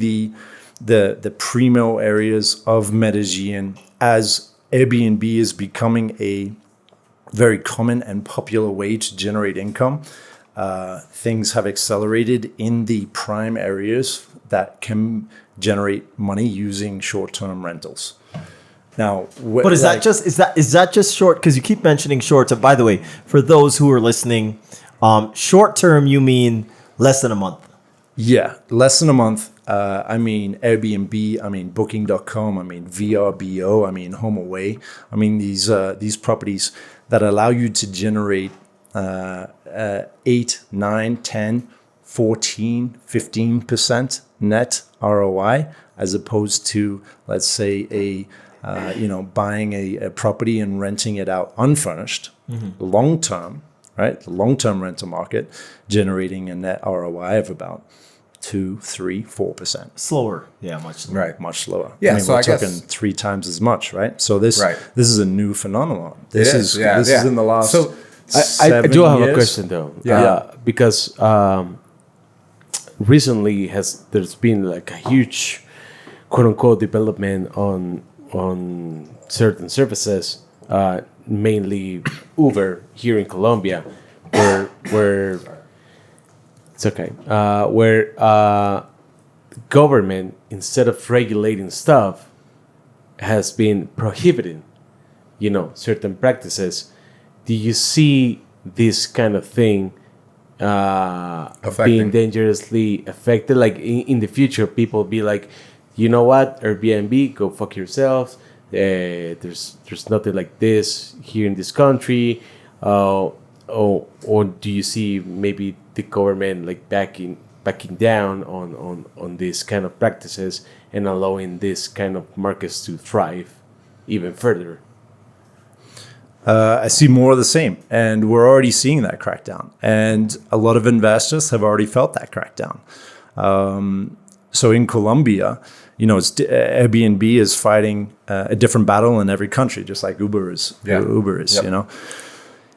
the primo areas of Medellin, as Airbnb is becoming a very common and popular way to generate income, things have accelerated in the prime areas that can generate money using short-term rentals. Now, but is that just short? Because you keep mentioning short. So, by the way, for those who are listening, short term you mean less than a month? Yeah, less than a month. I mean Airbnb. I mean Booking.com. I mean VRBO. I mean HomeAway. I mean these properties that allow you to generate 8, 9, 10, 14, 15% net ROI, as opposed to, let's say, buying a property and renting it out unfurnished, long term, right? The long term rental market generating a net ROI of about 2, 3, 4%. Slower, yeah, much slower. Right, much slower. Yeah, we're talking 3 times as much, right? So this is a new phenomenon. This is in the last. So I do have a question though. Because recently there's been like a huge quote unquote development on certain services, mainly Uber here in Colombia, where it's okay, where government, instead of regulating stuff, has been prohibiting, certain practices. Do you see this kind of thing being dangerously affected? Like in the future, people be like, you know what, Airbnb, go fuck yourselves. There's nothing like this here in this country. Or do you see maybe the government like backing down on these kind of practices and allowing this kind of markets to thrive even further? I see more of the same, and we're already seeing that crackdown, and a lot of investors have already felt that crackdown. So in Colombia, Airbnb is fighting a different battle in every country, just like Uber is. Uber is,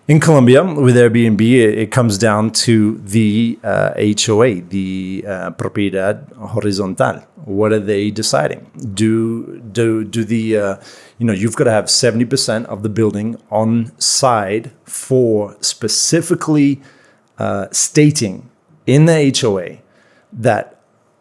In Colombia, with Airbnb, it comes down to the HOA, the Propiedad Horizontal. What are they deciding? Do the you've got to have 70% of the building on side for specifically stating in the HOA that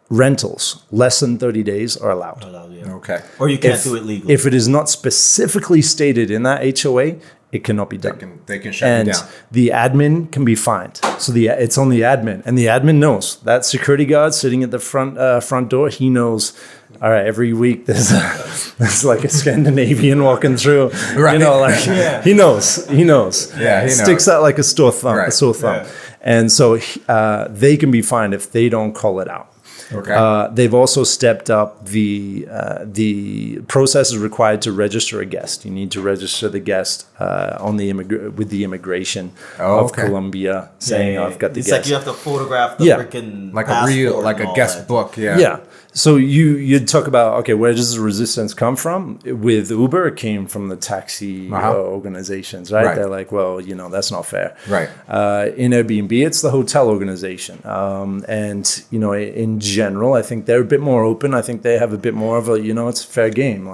rentals less than 30 days are allowed. Okay. Or you can't do it legally. If it is not specifically stated in that HOA, it cannot be done. They can shut you down. And the admin can be fined. So it's on the admin, and the admin knows. That security guard sitting at the front door, he knows. All right, every week there's like a Scandinavian walking through. Right. He knows. Yeah, he sticks knows. out like a sore thumb. Right. A sore thumb. Yeah. And so they can be fined if they don't call it out. Okay. They've also stepped up the process is required to register a guest. You need to register the guest with the immigration of Colombia, saying I've got the guest. It's like you have to photograph the freaking like passport like a guest book. Yeah. Yeah. So you'd talk about, okay, where does the resistance come from? With Uber, it came from the taxi organizations, right? They're like, well, that's not fair. Right. In Airbnb, it's the hotel organization. And, in general, I think they're a bit more open. I think they have a bit more of a, it's a fair game.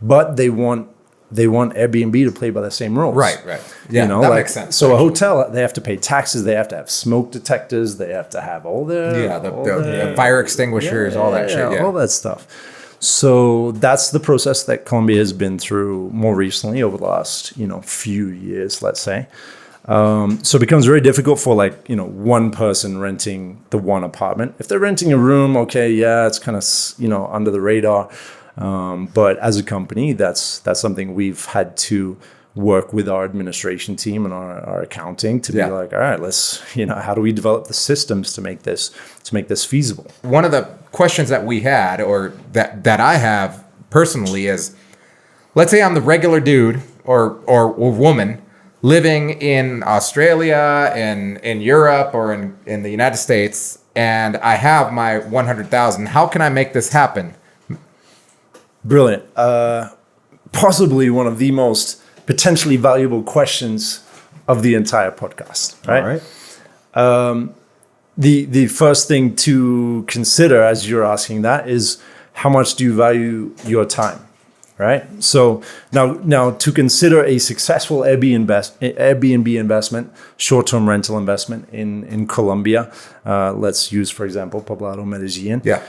But they want Airbnb to play by the same rules. Right. Yeah, that makes sense. So a hotel, they have to pay taxes. They have to have smoke detectors. They have to have all their... the fire extinguishers, all that shit. Yeah, all that stuff. So that's the process that Colombia has been through more recently over the last, few years, let's say. So it becomes very difficult for one person renting the one apartment. If they're renting a room, okay, yeah, it's kind of, under the radar. But as a company, that's something we've had to work with our administration team and our accounting to be like, all right, let's, how do we develop the systems to make this feasible? One of the questions that we had, or that I have personally, is let's say I'm the regular dude or woman living in Australia, in Europe, or in the United States, and I have my 100,000. How can I make this happen? Brilliant. Possibly one of the most potentially valuable questions of the entire podcast. Right. All right. The first thing to consider as you're asking that is how much do you value your time, right? So now to consider a successful Airbnb investment, short-term rental investment in Colombia, let's use, for example, Poblado, Medellin. Yeah.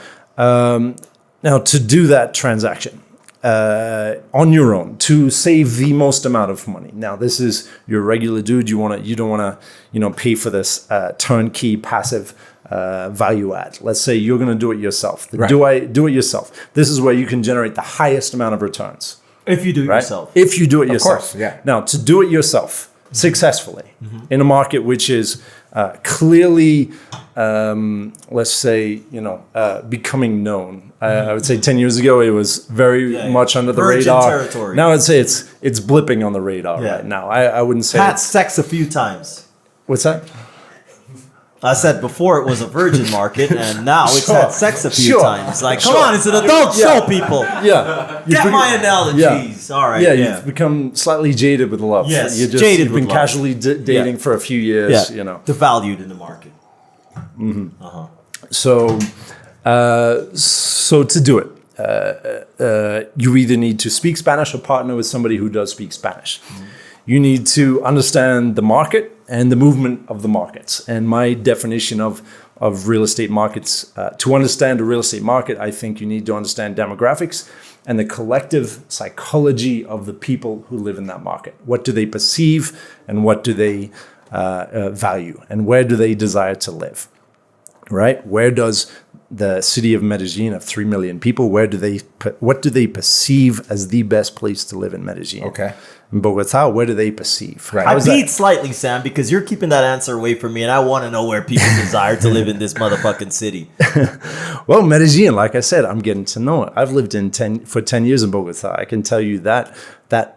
Now to do that transaction on your own to save the most amount of money. Now this is your regular dude. You don't want to pay for this turnkey passive value add. Let's say you're going to do it yourself. Right. Do it yourself. This is where you can generate the highest amount of returns. If you do it yourself. If you do it yourself. Of course, yeah. Now to do it yourself successfully in a market which is clearly, let's say, becoming known. I would say 10 years ago, it was very much under the Virgin radar. territory. Now I'd say it's blipping on the radar Yeah. right now. I wouldn't say Had it's, sex a few times. what's that? I said before it was a virgin market, and now it's Sure. had sex a few Sure. times. Like, come Sure. on, it's an adult show, people. Yeah. Get my analogies. All right. Yeah, you've become slightly jaded with love. Yes, You've jaded been with love. casually dating for a few years, Devalued in the market. So to do it, you either need to speak Spanish or partner with somebody who does speak Spanish. You need to understand the market and the movement of the markets. And my definition of real estate markets, to understand a real estate market, I think you need to understand demographics and the collective psychology of the people who live in that market. What do they perceive and what do they value? And where do they desire to live? Right? Where does the city of Medellin of 3 million people, what do they perceive as the best place to live in Medellin? Okay. In Bogota, where do they perceive? Right. I beat slightly, Sam, because you're keeping that answer away from me, and I want to know where people desire to live in this motherfucking city. Well, Medellin, like I said, I'm getting to know it. I've lived for 10 years in Bogota. I can tell you that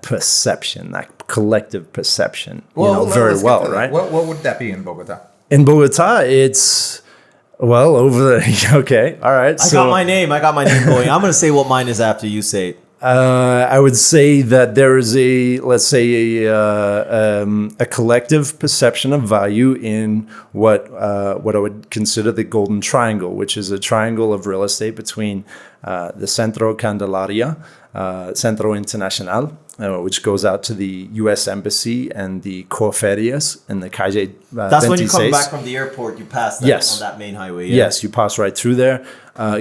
perception, that collective perception, very well, right? What would that be in Bogota? In Bogota, it's okay, all right. I got my name going. I'm going to say what mine is after you say it. I would say that there is a collective perception of value in what I would consider the Golden Triangle, which is a triangle of real estate between the Centro Candelaria, Centro Internacional, which goes out to the U.S. Embassy, and the Corferias in the Calle 26. That's when you come back from the airport, you pass that on that main highway. Yeah? Yes, you pass right through there,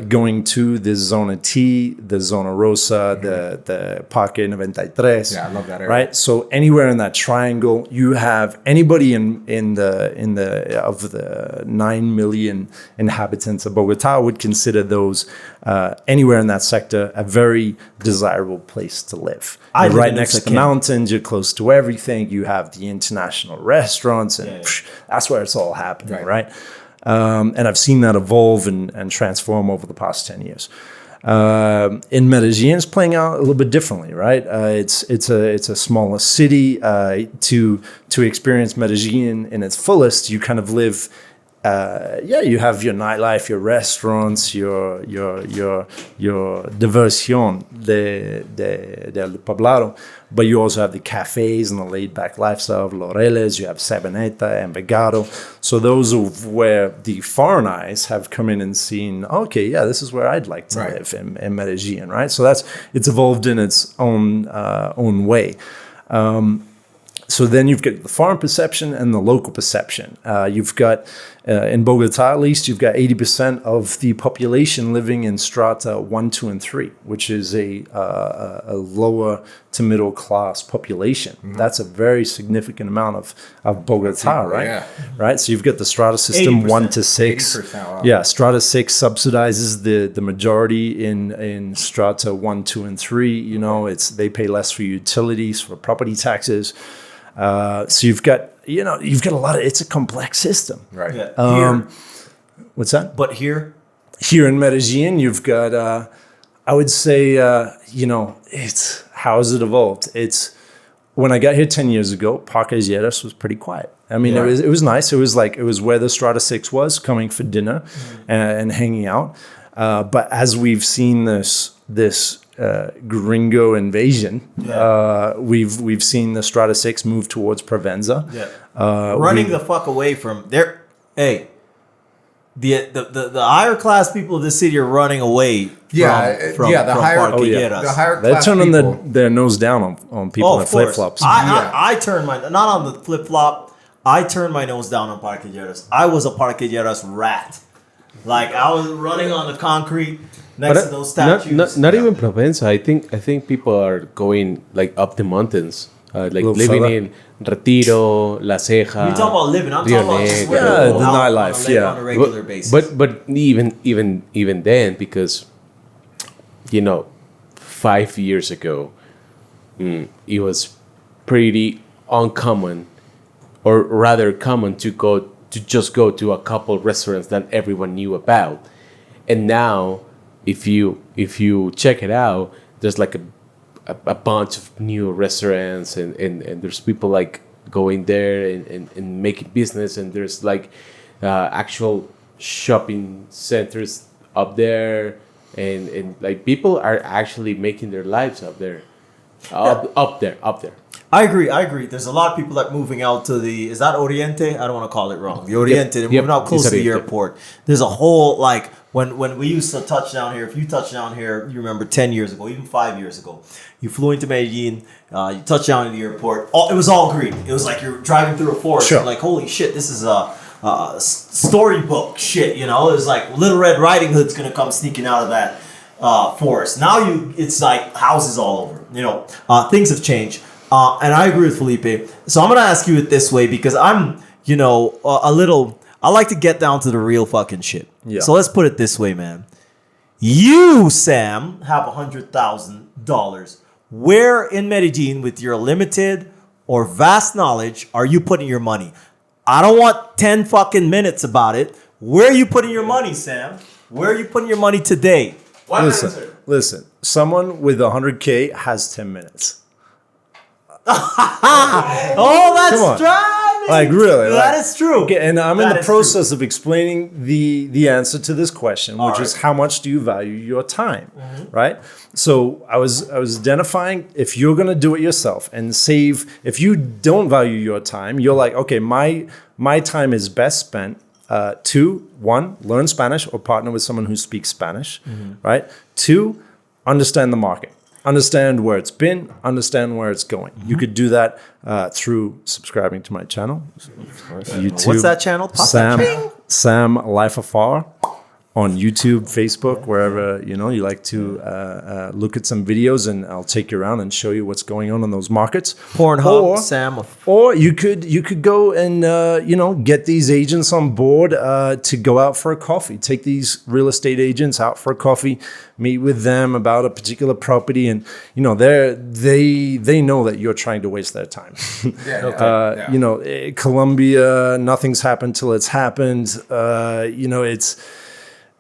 going to the Zona T, the Zona Rosa, the Parque 93. Yeah, I love that area. Right, so anywhere in that triangle, you have anybody in the 9 million inhabitants of Bogota would consider those anywhere in that sector a very desirable place to live. You're right next to the mountains. You're close to everything. You have the international restaurants, and that's where it's all happening, right? And I've seen that evolve and transform over the past 10 years. In Medellin, it's playing out a little bit differently, right? It's a smaller city. To experience Medellin in its fullest, you kind of live. You have your nightlife, your restaurants, your diversión del poblado, but you also have the cafes and the laid-back lifestyle of Laureles. You have Sabaneta, Envigado. So those are where the foreign eyes have come in and seen, okay, yeah, this is where I'd like to live in Medellin, right? So it's evolved in its own way. So then you've got the foreign perception and the local perception. You've got, in Bogota at least, you've got 80% of the population living in strata 1, 2, and 3, which is a lower to middle class population. Mm-hmm. That's a very significant amount of Bogota, right? Yeah. Right. So you've got the strata system 1 to 6. Wow. Yeah, strata 6 subsidizes the majority in strata 1, 2, and 3. They pay less for utilities, for property taxes. So you've got a lot of, it's a complex system. Right. Yeah. What's that? But here in Medellin, you've got, I would say, it's how has it evolved? It's when I got here 10 years ago, Parquejeras was pretty quiet. I mean, it was nice. It was where the Strata 6 was, coming for dinner and hanging out. But as we've seen this gringo invasion, we've seen the Strata 6 move towards Provenza. Running the fuck away from there. Hey, the higher class people of this city are running away from higher They're class turning people. their nose down on people in flip-flops. I turned my, not on the flip-flop, I turned my nose down on Parquejeras. I was a Parquejeras rat. Like, I was running on the concrete next to those statues. Not even Provenza. I think people are going like up the mountains, like living in Retiro, La Ceja. You talking about living? I'm talking about just the nightlife, on a regular basis. But even then, because 5 years ago, it was pretty uncommon, or rather common, to just go to a couple restaurants that everyone knew about. And now, if you check it out, there's like a bunch of new restaurants, and there's people like going there and making business, and there's like actual shopping centers up there, and like people are actually making their lives up there. Up there. I agree. There's a lot of people that are moving out to is that Oriente? I don't want to call it wrong. The Oriente, they're moving out close to the airport. There's a whole, like, when we used to touch down here, if you touch down here, you remember 10 years ago, even 5 years ago, you flew into Medellin, you touched down at the airport, it was all green. It was like you're driving through a forest. Sure. You're like, holy shit, this is a storybook shit, It was like Little Red Riding Hood's going to come sneaking out of that forest. Now it's like houses all over. Things have changed. And I agree with Felipe. So I'm going to ask you it this way, because I'm, I like to get down to the real fucking shit. Yeah. So let's put it this way, man. You, Sam, have $100,000. Where in Medellin, with your limited or vast knowledge, are you putting your money? I don't want 10 fucking minutes about it. Where are you putting your money, Sam? Where are you putting your money today? Listen. Someone with 100K has 10 minutes. That's driving. Like, really, that is true. Okay, and I'm in the process of explaining the answer to this question, which is how much do you value your time, right? So I was identifying, if you're going to do it yourself and save, if you don't value your time, you're like, okay, my time is best spent. 2, 1, learn Spanish or partner with someone who speaks Spanish, right? 2, understand the market. Understand where it's been, understand where it's going. You could do that through subscribing to my channel. YouTube. What's that channel? Sam Life Afar on YouTube, Facebook, wherever you like to look at some videos, and I'll take you around and show you what's going on in those markets. Pornhub, Sam. Or you could go and get these agents on board to go out for a coffee. Take these real estate agents out for a coffee, meet with them about a particular property, and they know that you're trying to waste their time. Colombia, nothing's happened till it's happened. It's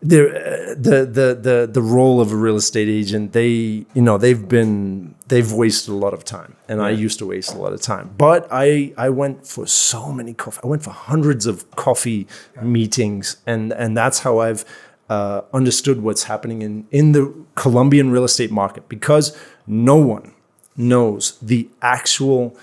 the role of a real estate agent. They've wasted a lot of time, and I used to waste a lot of time. But I went for so many coffee. I went for hundreds of coffee meetings, and that's how I've understood what's happening in the Colombian real estate market, because no one knows the actual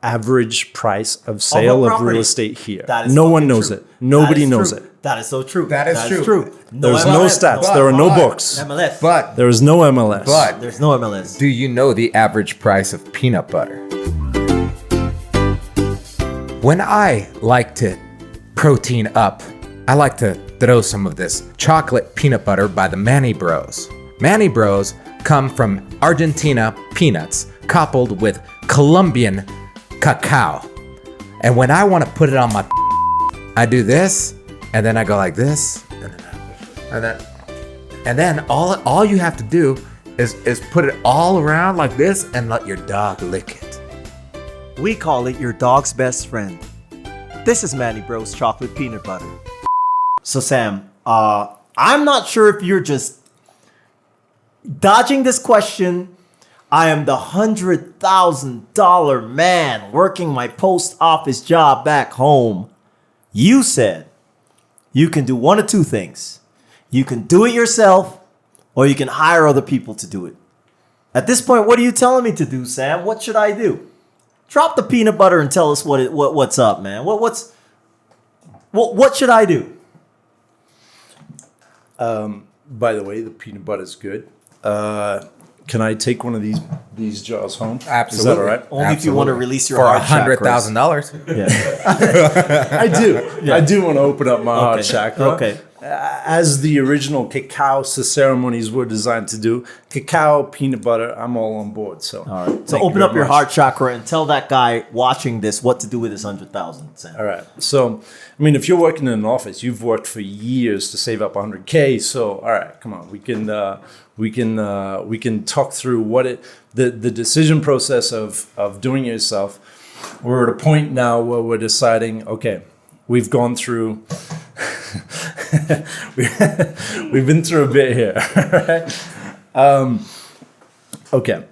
average price of sale of real estate here. No one knows it. Nobody knows it. That is so true. That is true. There's no stats. There are no books. MLS. But there is no MLS. But there's no MLS. Do you know the average price of peanut butter? When I like to protein up, I like to throw some of this chocolate peanut butter by the Maní Bros. Maní Bros come from Argentina peanuts coupled with Colombian cacao. And when I want to put it on my I do this, and then I go like this, and then all you have to do is put it all around like this and let your dog lick it. We call it your dog's best friend. This is Maní Bros chocolate peanut butter. So Sam, I'm not sure if you're just dodging this question. I am the $100,000 man working my post office job back home. You said you can do one of two things. You can do it yourself, or you can hire other people to do it. At this point, what are you telling me to do, Sam? What should I do? Drop the peanut butter and tell us what's up, man. What should I do? By the way, the peanut butter is good. Can I take one of these jars home? Absolutely. Is that all right? Only if you want to release your For heart chakras. $100,000. Yeah. I do. Yeah. I do want to open up my heart chakra. Okay. As the original cacao ceremonies were designed to do, cacao, peanut butter, I'm all on board. So, All right. So open up your heart chakra and tell that guy watching this what to do with his 100,000, Sam. All right. So, I mean, if you're working in an office, you've worked for years to save up 100K. So, all right, come on, we can talk through the decision process of doing it yourself. We're at a point now where we're deciding, okay, we've gone through. We've been through a bit here. Right? Okay,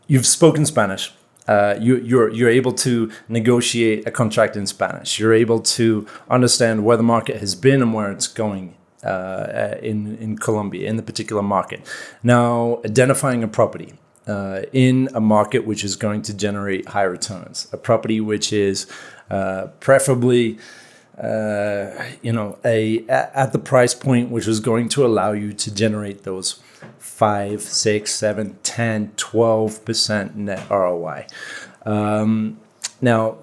you've spoken Spanish. You're able to negotiate a contract in Spanish. You're able to understand where the market has been and where it's going in Colombia, in the particular market. Now, identifying a property in a market which is going to generate high returns, a property which is preferably at the price point which is going to allow you to generate those 5, 6, 7, 10, 12% net ROI. Now,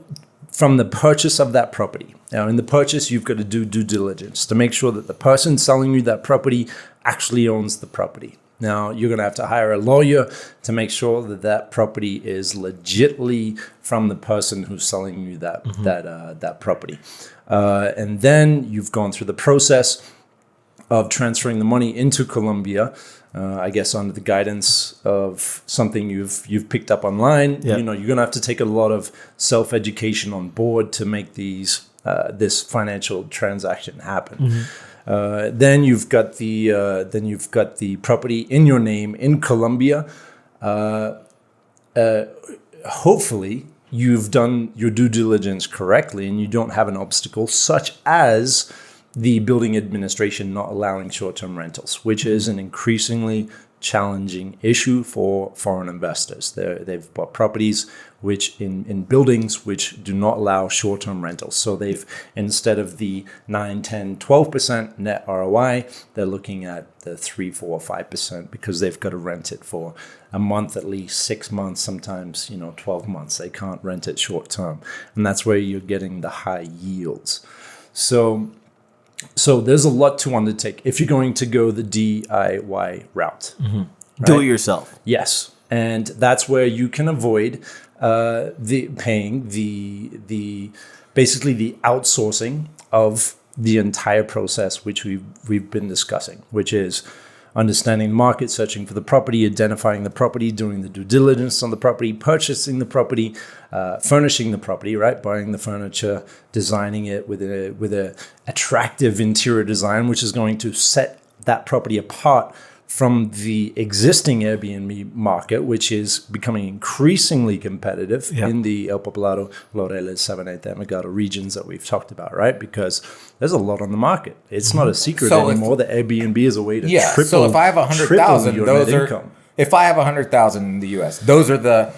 from the purchase of that property. Now, in the purchase, you've got to do due diligence to make sure that the person selling you that property actually owns the property. Now, you're going to have to hire a lawyer to make sure that that property is legitly from the person who's selling you that property. And then you've gone through the process of transferring the money into Colombia, I guess under the guidance of something you've picked up online. Yeah. You're going to have to take a lot of self-education on board to make this financial transaction happen. Mm-hmm. Then you've got the property in your name in Colombia. Hopefully, you've done your due diligence correctly and you don't have an obstacle such as the building administration not allowing short-term rentals, which is an increasingly challenging issue for foreign investors. They've bought properties which in buildings which do not allow short-term rentals. So they've, instead of the 9, 10, 12% net ROI, they're looking at the 3, 4, 5% because they've got to rent it for a month, at least 6 months, sometimes 12 months. They can't rent it short-term. And that's where you're getting the high yields. So there's a lot to undertake if you're going to go the DIY route. Mm-hmm. Right? Do it yourself. Yes. And that's where you can avoid paying basically the outsourcing of the entire process, which we've been discussing, which is understanding the market, searching for the property, identifying the property, doing the due diligence on the property, purchasing the property, furnishing the property, right? Buying the furniture, designing it with a attractive interior design, which is going to set that property apart from the existing Airbnb market, which is becoming increasingly competitive in the El Poblado, Laureles, Sabaneta, and Envigado regions that we've talked about, right? Because there's a lot on the market. It's not a secret anymore that Airbnb is a way to triple. So if I have 100,000, income. If I have 100,000 in the U.S., those are the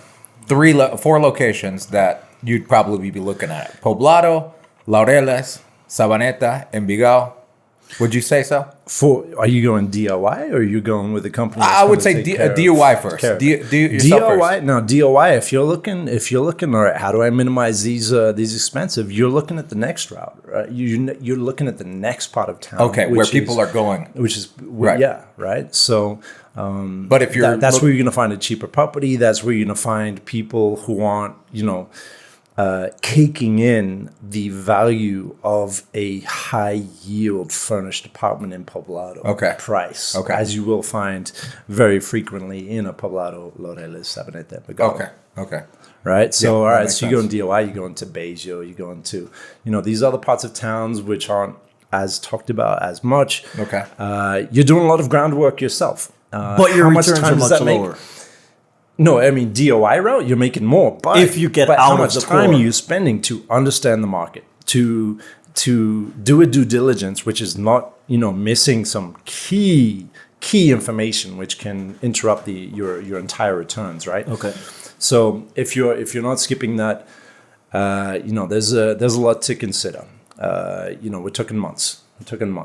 4 locations that you'd probably be looking at: Poblado, Laureles, Sabaneta, Envigado. Would you say so? Are you going DIY or are you going with a company? I would say DIY first. DIY. No, DIY. If you're looking, all right, how do I minimize these expenses? You're looking at the next route, right? You're looking at the next part of town. Okay, where people are going. Which is right. Yeah, right. So, but if you're that's where you're going to find a cheaper property. That's where you're going to find people who aren't, caking in the value of a high yield furnished apartment in Poblado price, as you will find very frequently in a Poblado, Laureles, Sabaneta, Envigado. Okay. Right. So, all right. So you go in DIY, you go into Bajo, you go into, these other parts of towns which aren't as talked about as much. Okay. You're doing a lot of groundwork yourself. But your returns are much lower. No, I mean DOI route, you're making more. But If you get but out how of much the time core. are you spending to understand the market, to do a due diligence, which is not missing some key information which can interrupt your entire returns, right? Okay. So if you're not skipping that, there's a lot to consider. We're talking months.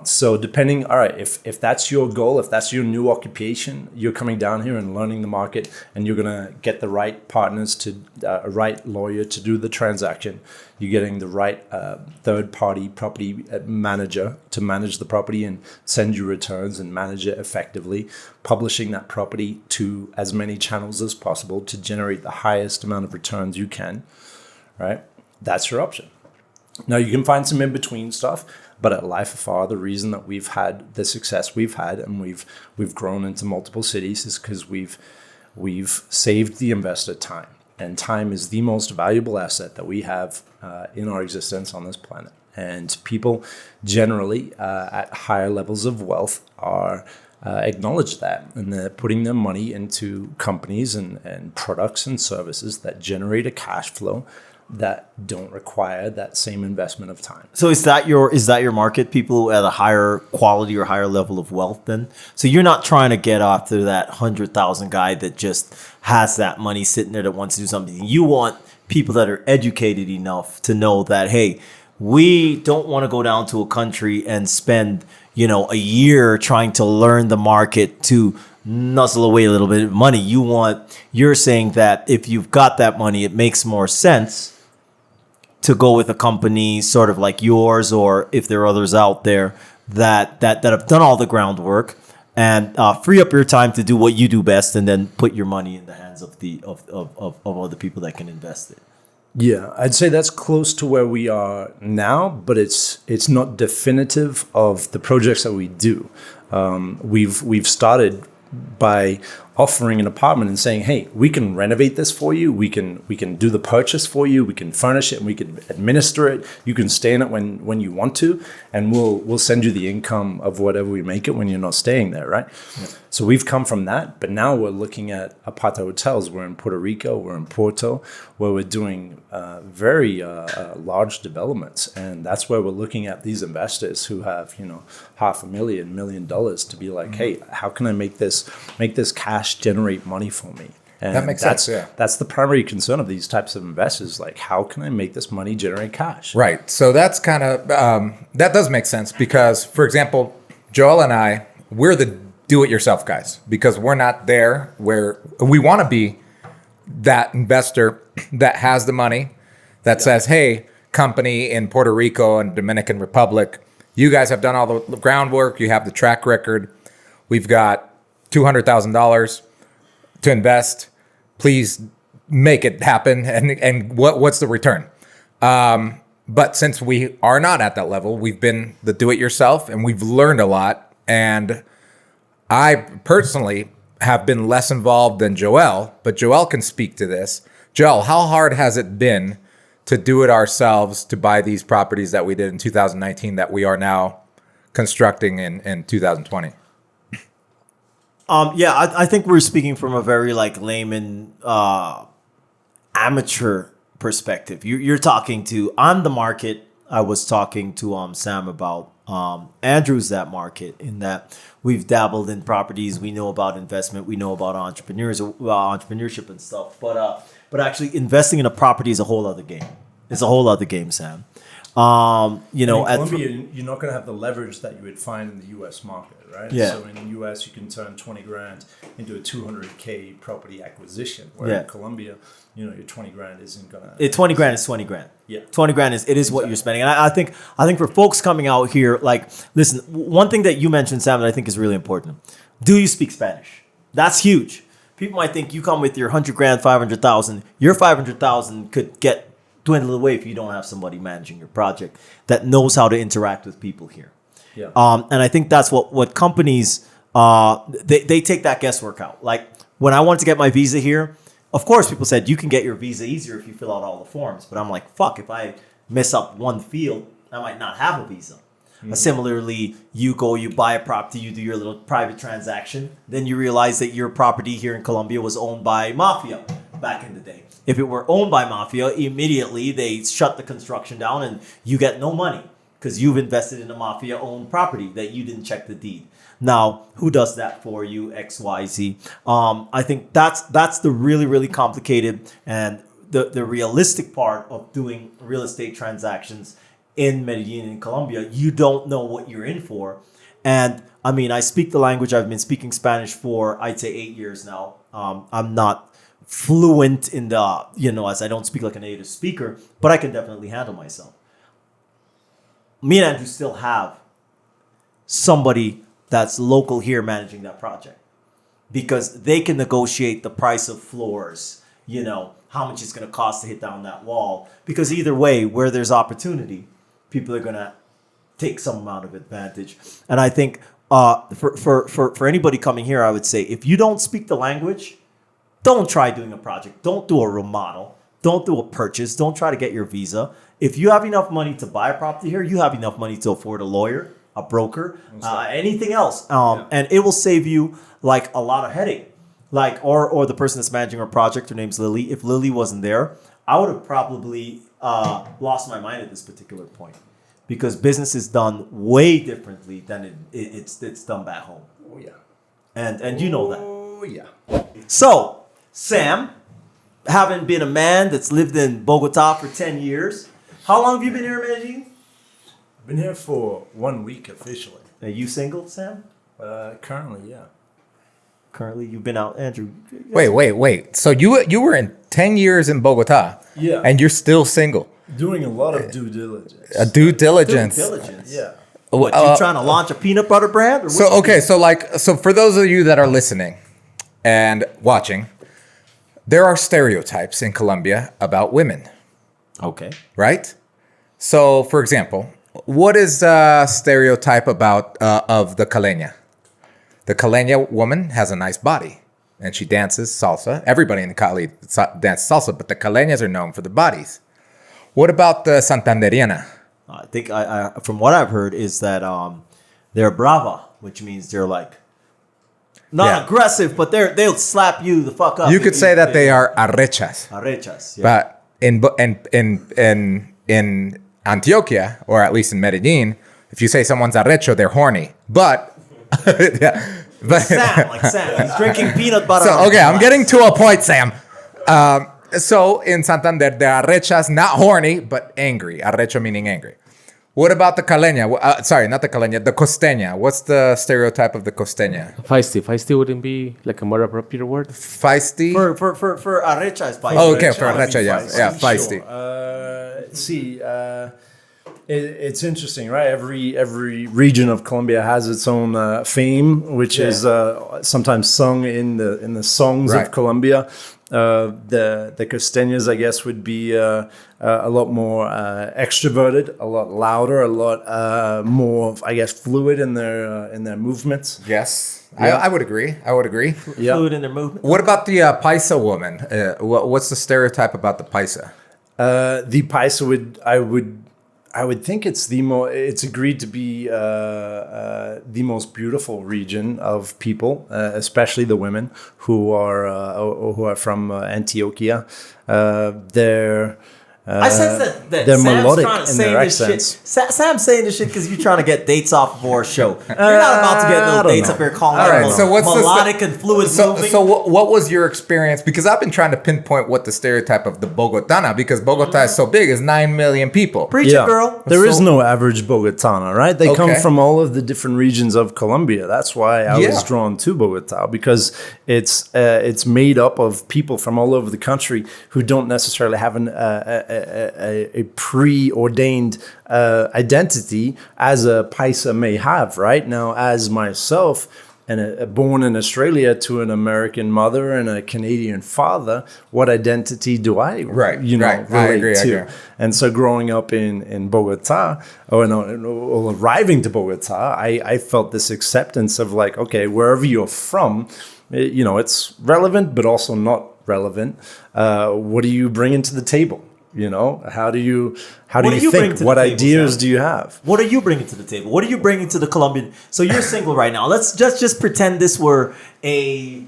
So depending, all right, if that's your goal, if that's your new occupation, you're coming down here and learning the market, and you're gonna get the right partners to a right lawyer to do the transaction. You're getting the right third-party property manager to manage the property and send you returns and manage it effectively, publishing that property to as many channels as possible to generate the highest amount of returns you can, right? That's your option. Now, you can find some in-between stuff, but at Life Afar, the reason that we've had the success we've had and we've grown into multiple cities is because we've saved the investor time. And time is the most valuable asset that we have in our existence on this planet. And people generally at higher levels of wealth are acknowledge that, and they're putting their money into companies and products and services that generate a cash flow that don't require that same investment of time. So is that your market? People at a higher quality or higher level of wealth then? So you're not trying to get after that 100,000 guy that just has that money sitting there that wants to do something. You want people that are educated enough to know that, hey, we don't want to go down to a country and spend, a year trying to learn the market to nuzzle away a little bit of money. You're saying that if you've got that money, it makes more sense to go with a company sort of like yours, or if there are others out there that have done all the groundwork and free up your time to do what you do best, and then put your money in the hands of other people that can invest it. Yeah, I'd say that's close to where we are now, but it's not definitive of the projects that we do. We've started by offering an apartment and saying, hey, we can renovate this for you. We can do the purchase for you. We can furnish it and we can administer it. You can stay in it when you want to, and we'll send you the income of whatever we make it when you're not staying there, right? Yeah. So we've come from that, but now we're looking at aparta hotels. We're in Puerto Rico, we're in Porto, where we're doing very large developments, and that's where we're looking at these investors who have $500,000, $1 million to be like, hey, how can I make this cash generate money for me? And that makes sense. Yeah, that's the primary concern of these types of investors. Like, how can I make this money generate cash? right. So that's kind of that does make sense because, for example, Joel and I, we're the do-it-yourself guys because we're not there where we want to be. That investor that has the money that says, hey, company in Puerto Rico and Dominican Republic, you guys have done all the groundwork. You have the track record. We've got $200,000 to invest. Please make it happen. And what's the return? But since we are not at that level, we've been the do-it-yourself and we've learned a lot. And I personally have been less involved than Joel, but Joel can speak to this. Joel, how hard has it been to do it ourselves, to buy these properties that we did in 2019 that we are now constructing in 2020? I think we're speaking from a very layman, amateur perspective. You're talking to on the market. I was talking to Sam about Andrew's that market, in that we've dabbled in properties. We know about investment. We know about entrepreneurship and stuff. But actually investing in a property is a whole other game. It's a whole other game, Sam. In Colombia, you're not going to have the leverage that you would find in the U.S. market, right? Yeah. So in the U.S., you can turn 20 grand into a 200K property acquisition. Where in Colombia, your 20 grand isn't going to. 20 grand is 20 grand. Yeah. 20 grand is exactly what you're spending. And I think for folks coming out here, listen, one thing that you mentioned, Sam, that I think is really important. Do you speak Spanish? That's huge. People might think you come with your 100 grand, 500,000. Your 500,000 could get dwindle away if you don't have somebody managing your project that knows how to interact with people here. Yeah. And I think that's what companies, they take that guesswork out. Like when I wanted to get my visa here, of course people said you can get your visa easier if you fill out all the forms. But I'm like, fuck, if I mess up one field, I might not have a visa. Similarly, you buy a property, you do your little private transaction, then you realize that your property here in Colombia was owned by mafia back in the day. If it were owned by mafia, immediately they shut the construction down and you get no money because you've invested in a mafia-owned property that you didn't check the deed. Now, who does that for you? X, Y, Z. I think that's the really, really complicated and the realistic part of doing real estate transactions in Medellin in Colombia. You don't know what you're in for. And I mean, I speak the language. I've been speaking Spanish for, I'd say, 8 years now. I'm not fluent in the, as I don't speak like a native speaker, but I can definitely handle myself. Me and Andrew still have somebody that's local here managing that project because they can negotiate the price of floors, how much it's going to cost to hit down that wall. Because either way, where there's opportunity, people are going to take some amount of advantage. And I think for anybody coming here, I would say, if you don't speak the language, don't try doing a project. Don't do a remodel. Don't do a purchase. Don't try to get your visa. If you have enough money to buy a property here, you have enough money to afford a lawyer, a broker, anything else. And it will save you like a lot of headache. Like, or the person that's managing our project, her name's Lily. If Lily wasn't there, I would have probably lost my mind at this particular point because business is done way differently than it's done back home. Oh, yeah. And you know that. Oh, yeah. So, Sam, having been a man that's lived in Bogota for 10 years, how long have you been here in Medellin? I've been here for 1 week officially. Are you single, Sam? Currently, yeah. Currently, you've been out, Andrew. Wait. So you were in 10 years in Bogota. Yeah. And you're still single. Doing a lot of due diligence. Due diligence. Yeah. Yeah. What, you trying to launch a peanut butter brand? Or So for those of you that are listening and watching, there are stereotypes in Colombia about women, Okay. right? So, for example, what is a stereotype about of the caleña? The caleña woman has a nice body and she dances salsa. Everybody in Cali dances salsa, but the caleñas are known for the bodies. What about the Santanderiana? I think I from what I've heard is that they're brava, which means they're like not aggressive, but they'll slap you the fuck up. You could say that they are arrechas. Arrechas. Yeah. But in Antioquia, or at least in Medellin, if you say someone's arrecho, they're horny. But Sam, he's drinking peanut butter. So okay, I'm getting to a point, Sam. So in Santander, they're arrechas, not horny, but angry. Arrecho meaning angry. What about the caleña? Sorry, not the caleña, the costeña. What's the stereotype of the costeña? Feisty. Feisty wouldn't be like a more appropriate word. Feisty? For arrecha is feisty. Oh, okay, for arrecha, yeah, feisty. It's interesting, right? Every region of Colombia has its own fame, which is sometimes sung in the songs of Colombia. The costeñas, I guess, would be a lot more extroverted, a lot louder, a lot more, I guess, fluid in their movements. Yes, Yeah. I would agree. Yeah. Fluid in their movement. What about the paisa woman? What's the stereotype about the paisa? The paisa I would think it's it's agreed to be the most beautiful region of people, especially the women who are from Antioquia. I sense that they're Sam's melodic trying to in say their this accents. shit. Sam's saying this shit because you're trying to get dates off of our show. You're not about to get no dates up here calling All right, them so what's melodic and fluid moving. So what was your experience? Because I've been trying to pinpoint what the stereotype of the Bogotana, because Bogota is so big, is 9 million people. Preach it, girl. There is no average Bogotana, right? They come from all of the different regions of Colombia. That's why I was drawn to Bogota, because it's made up of people from all over the country who don't necessarily have a preordained identity as a Paisa may have, right? Now, as myself, and born in Australia to an American mother and a Canadian father, what identity do I, relate to? And so growing up in Bogota, or arriving to Bogota, I felt this acceptance of like, okay, wherever you're from, it's relevant, but also not relevant. What do you bring into the table? You know, how do you What do you bring think? to What the table, ideas Sam? do you have? What are you bringing to the table? What are you bringing to the Colombian? So you're single right now. Let's just pretend this were a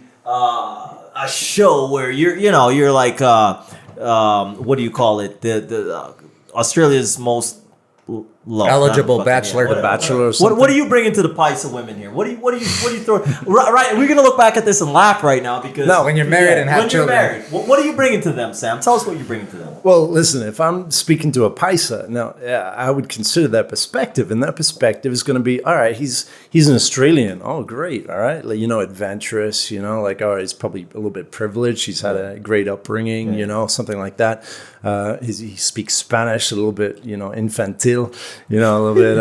show where you're like what do you call it? The Australia's most Eligible bachelor to Bachelor or something? What are you bringing to the Paisa women here? What do you throw? Right, we're gonna look back at this and laugh right now because When you're married and have children. When you're married, what are you bringing to them, Sam? Tell us what you're bringing to them. Well, listen, if I'm speaking to a Paisa, now, I would consider that perspective. And that perspective is going to be, all right, he's an Australian. Oh, great. All right. Like, adventurous, like, all right, he's probably a little bit privileged. He's had a great upbringing, something like that. He speaks Spanish a little bit, infantil, a little bit,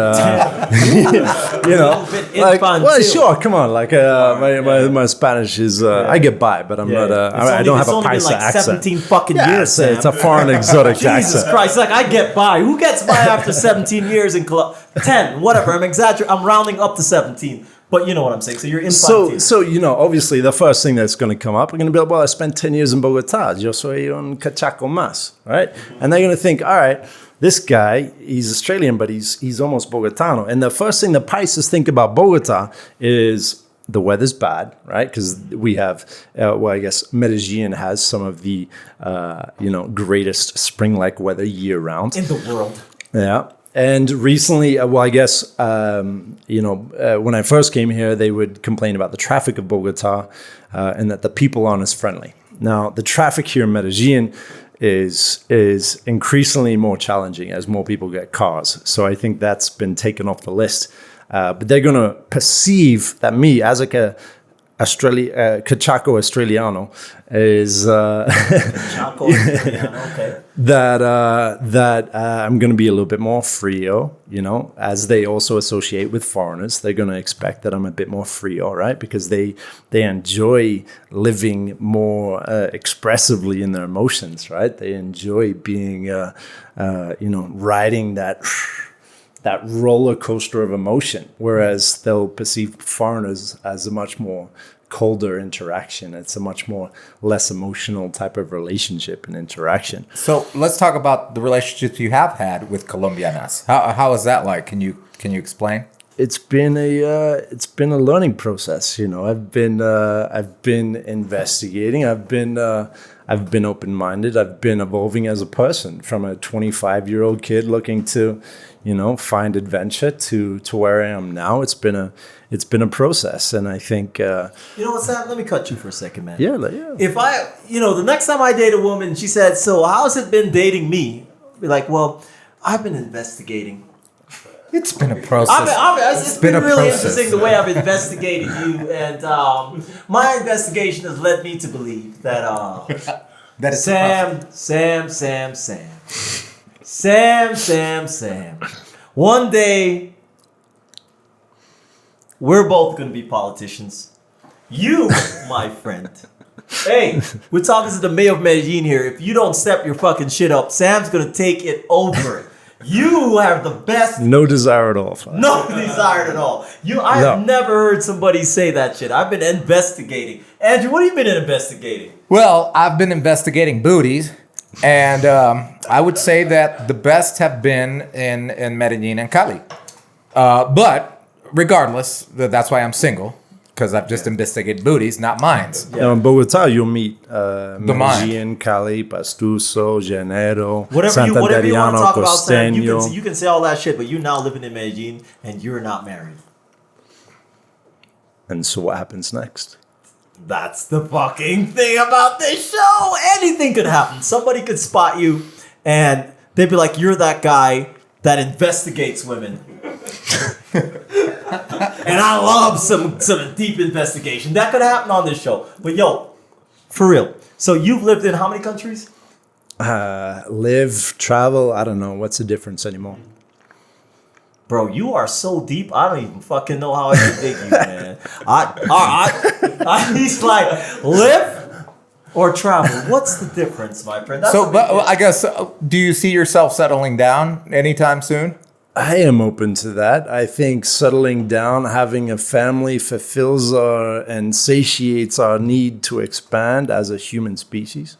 like, well, sure, come on. Like, my Spanish is, I get by, but I'm not, I don't have a Paisa like accent. 17 fucking years, Sam. It's a foreign exotic Jesus accent. Christ, like I get by. Who gets by after 17 years in 10, whatever. I'm exaggerating. I'm rounding up to 17. But you know what I'm saying. So you're in So obviously the first thing that's going to come up, we're going to be like, well, I spent 10 years in Bogota. Yo soy un cachaco más, right? And they're going to think, all right, this guy, he's Australian, but he's almost Bogotano. And the first thing the Paisas think about Bogota is the weather's bad, right? Because we have, I guess Medellin has some of the, greatest spring-like weather year-round. in the world. Yeah. And recently, I guess, when I first came here, they would complain about the traffic of Bogota and that the people aren't as friendly. Now, the traffic here in Medellin is increasingly more challenging as more people get cars. So I think that's been taken off the list. But they're going to perceive that me, as like a Cachaco Australiano, is Okay. that I'm going to be a little bit more frio, as they also associate with foreigners. They're going to expect that I'm a bit more frio, right? Because they enjoy living more expressively in their emotions, right? They enjoy being, riding that roller coaster of emotion, whereas they'll perceive foreigners as a much more colder interaction. It's a much more less emotional type of relationship and interaction. So let's talk about the relationships you have had with Colombianas. How is that like? Can you explain? It's been a learning process. I've been investigating. I've been open-minded. I've been evolving as a person from a 25-year-old kid looking to, find adventure to where I am now. It's been a process, and I think. You know what, Sam? Let me cut you for a second, man. Yeah. If the next time I date a woman, she said, "So how's it been dating me?" I'd be like, "Well, I've been investigating." It's been a process. It's been really interesting the way I've investigated you, and my investigation has led me to believe that That is Sam. One day, we're both going to be politicians. You, my friend. Hey, we're talking to the mayor of Medellin here. If you don't step your fucking shit up, Sam's going to take it over. You have the best. No desire at all. No desire at all. I've never heard somebody say that shit. I've been investigating. Andrew, what have you been investigating? Well, I've been investigating booties, and I would say that the best have been in Medellin and Cali. But regardless, that's why I'm single, because I've just investigated booties, not mines. Yeah. In Bogota, you'll meet Medellin, Cali, Pastuso, Llanero, Whatever you want to talk about, Sam, Costeño. you can say all that shit, but you're now living in Medellin and you're not married. And so what happens next? That's the fucking thing about this show. Anything could happen. Somebody could spot you and they'd be like, "You're that guy that investigates women." And I love some deep investigation. That could happen on this show. But yo, for real. So you've lived in how many countries? Live, travel, I don't know. What's the difference anymore? Bro, you are so deep. I don't even fucking know how I can dig you, man. He's like, live or travel. What's the difference, my friend? That's I guess, do you see yourself settling down anytime soon? I am open to that. I think settling down, having a family fulfills and satiates our need to expand as a human species.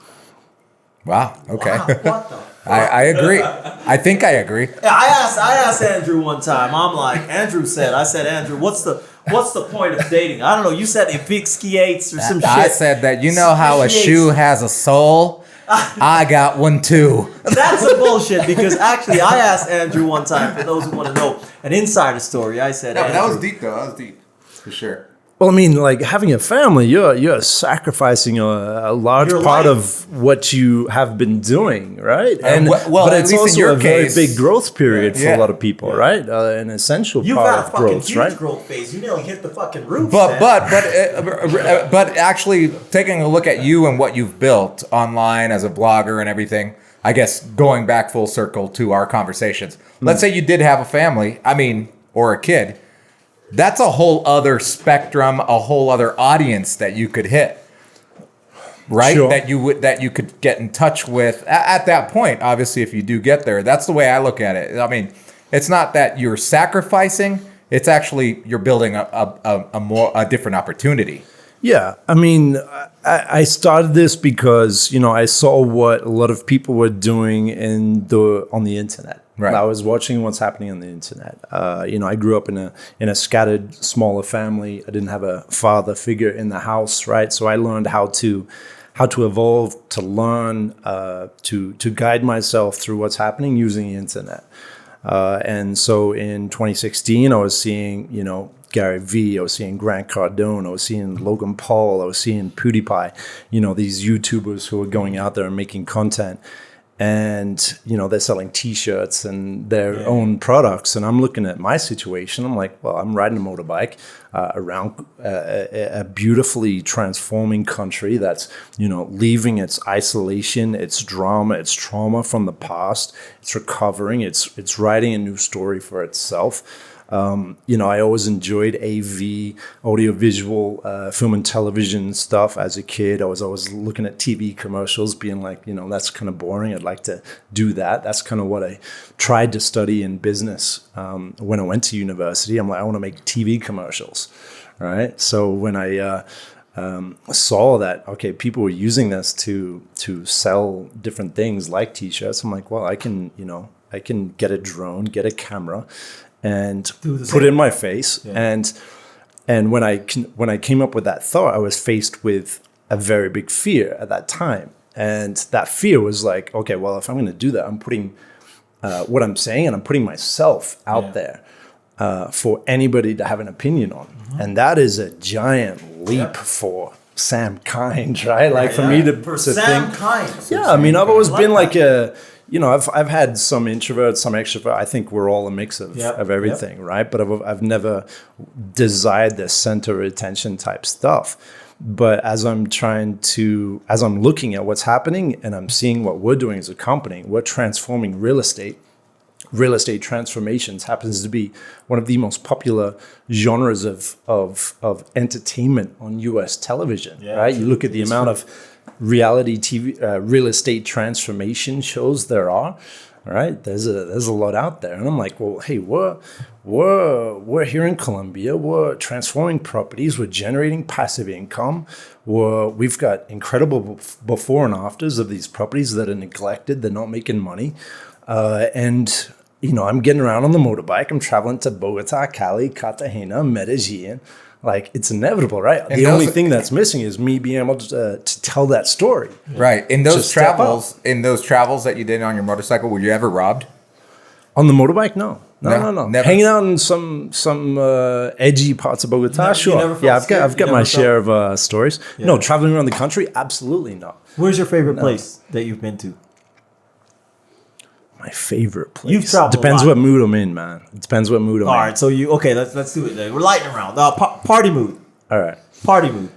Wow. Okay. Wow, what the I agree. I think I agree. Yeah, I asked Andrew one time. I'm like, Andrew said, Andrew, what's the point of dating? I don't know. You said it exfoliates or some shit. I said that you know how a shoe has a soul? I got one too. That's some bullshit because actually I asked Andrew one time, for those who want to know an insider story. I said, Yeah, but that was Andrew, deep though. That was deep. For sure. Well, I mean, like having a family, you're sacrificing a large Your part life. of what you have been doing, right? And well, but at it's least in also your a very case- big growth period for Yeah. a lot of people, right? An essential you've part got a of fucking growth, huge right? growth phase. You nearly hit the fucking roof. But Sam. but actually taking a look at you and what you've built online as a blogger and everything, I guess going back full circle to our conversations. Let's say you did have a family, or a kid. That's a whole other spectrum, a whole other audience that you could hit. Right? Sure. That you could get in touch with at that point, obviously if you do get there. That's the way I look at it. I mean, it's not that you're sacrificing, it's actually you're building a different opportunity. Yeah, I mean, I started this because I saw what a lot of people were doing on the internet. Right. I was watching what's happening on the internet. I grew up in a scattered, smaller family. I didn't have a father figure in the house, right? So I learned how to evolve, to learn, to guide myself through what's happening using the internet. And so in 2016, I was seeing, Gary Vee, I was seeing Grant Cardone, I was seeing Logan Paul, I was seeing PewDiePie, these YouTubers who are going out there and making content. And, they're selling T-shirts and their own products. And I'm looking at my situation. I'm like, well, I'm riding a motorbike around a beautifully transforming country that's, leaving its isolation, its drama, its trauma from the past. It's recovering. It's writing a new story for itself. I always enjoyed AV, audiovisual, film and television stuff as a kid. I was always looking at TV commercials, being like, that's kind of boring. I'd like to do that. That's kind of what I tried to study in business when I went to university. I'm like, I want to make TV commercials, right? So when I saw that, okay, people were using this to sell different things like T-shirts, I'm like, well, I can get a drone, get a camera, and put it in my face. Yeah. And when I came up with that thought, I was faced with a very big fear at that time. And that fear was like, okay, well, if I'm going to do that, I'm putting what I'm saying and I'm putting myself out there for anybody to have an opinion on. Mm-hmm. And that is a giant leap for Sam Kind, right? Like for me to Sam think, Kind. Yeah, I mean, I've always been like I've had some introvert, some extrovert. I think we're all a mix of everything, right? But I've never desired this center of attention type stuff. But as I'm looking at what's happening and I'm seeing what we're doing as a company, we're transforming real estate. Real estate transformations happens to be one of the most popular genres of entertainment on U.S. television, right? You look at the amount of reality TV, real estate transformation shows there are, right? There's a lot out there, and I'm like, well, hey, we're here in Colombia. We're transforming properties. We're generating passive income. We've got incredible before and afters of these properties that are neglected. They're not making money, and I'm getting around on the motorbike. I'm traveling to Bogota, Cali, Cartagena, Medellin. Like, it's inevitable, right? And the only thing that's missing is me being able to tell that story. Right. In those travels that you did on your motorcycle, were you ever robbed? On the motorbike? No. Never. Hanging out in some edgy parts of Bogota, sure. Yeah, I've got my share of stories. Yeah. No, traveling around the country, absolutely not. Where's your favorite place that you've been to? My favorite place. You've traveled. Depends what mood I'm in, man. It depends what mood I'm in. All right, so let's do it. Then. We're lightning round. Party mood. All right. Party mood.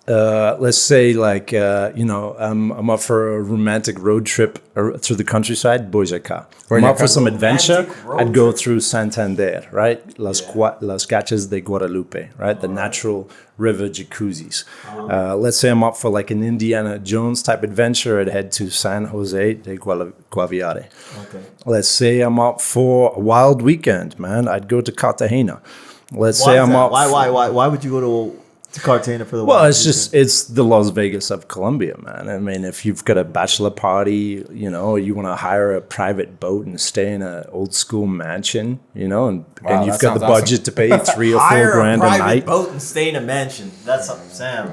Let's say I'm up for a romantic road trip through the countryside, Boyacá. I'm up for some adventure. I'd go through Santander, right? Las Gachas de Guadalupe, right? The natural river jacuzzis. Let's say I'm up for like an Indiana Jones type adventure. I'd head to San Jose de Guaviare. Okay. Let's say I'm up for a wild weekend, man. I'd go to Cartagena. Let's say I'm up. Why would you go to Cartagena for the Well, wild it's just, it's the Las Vegas of Colombia, man. I mean, if you've got a bachelor party, you know, you want to hire a private boat and stay in an old school mansion, you know, and you've got the budget to pay $3 or $4 grand a private night. boat and stay in a mansion. That's something, Sam.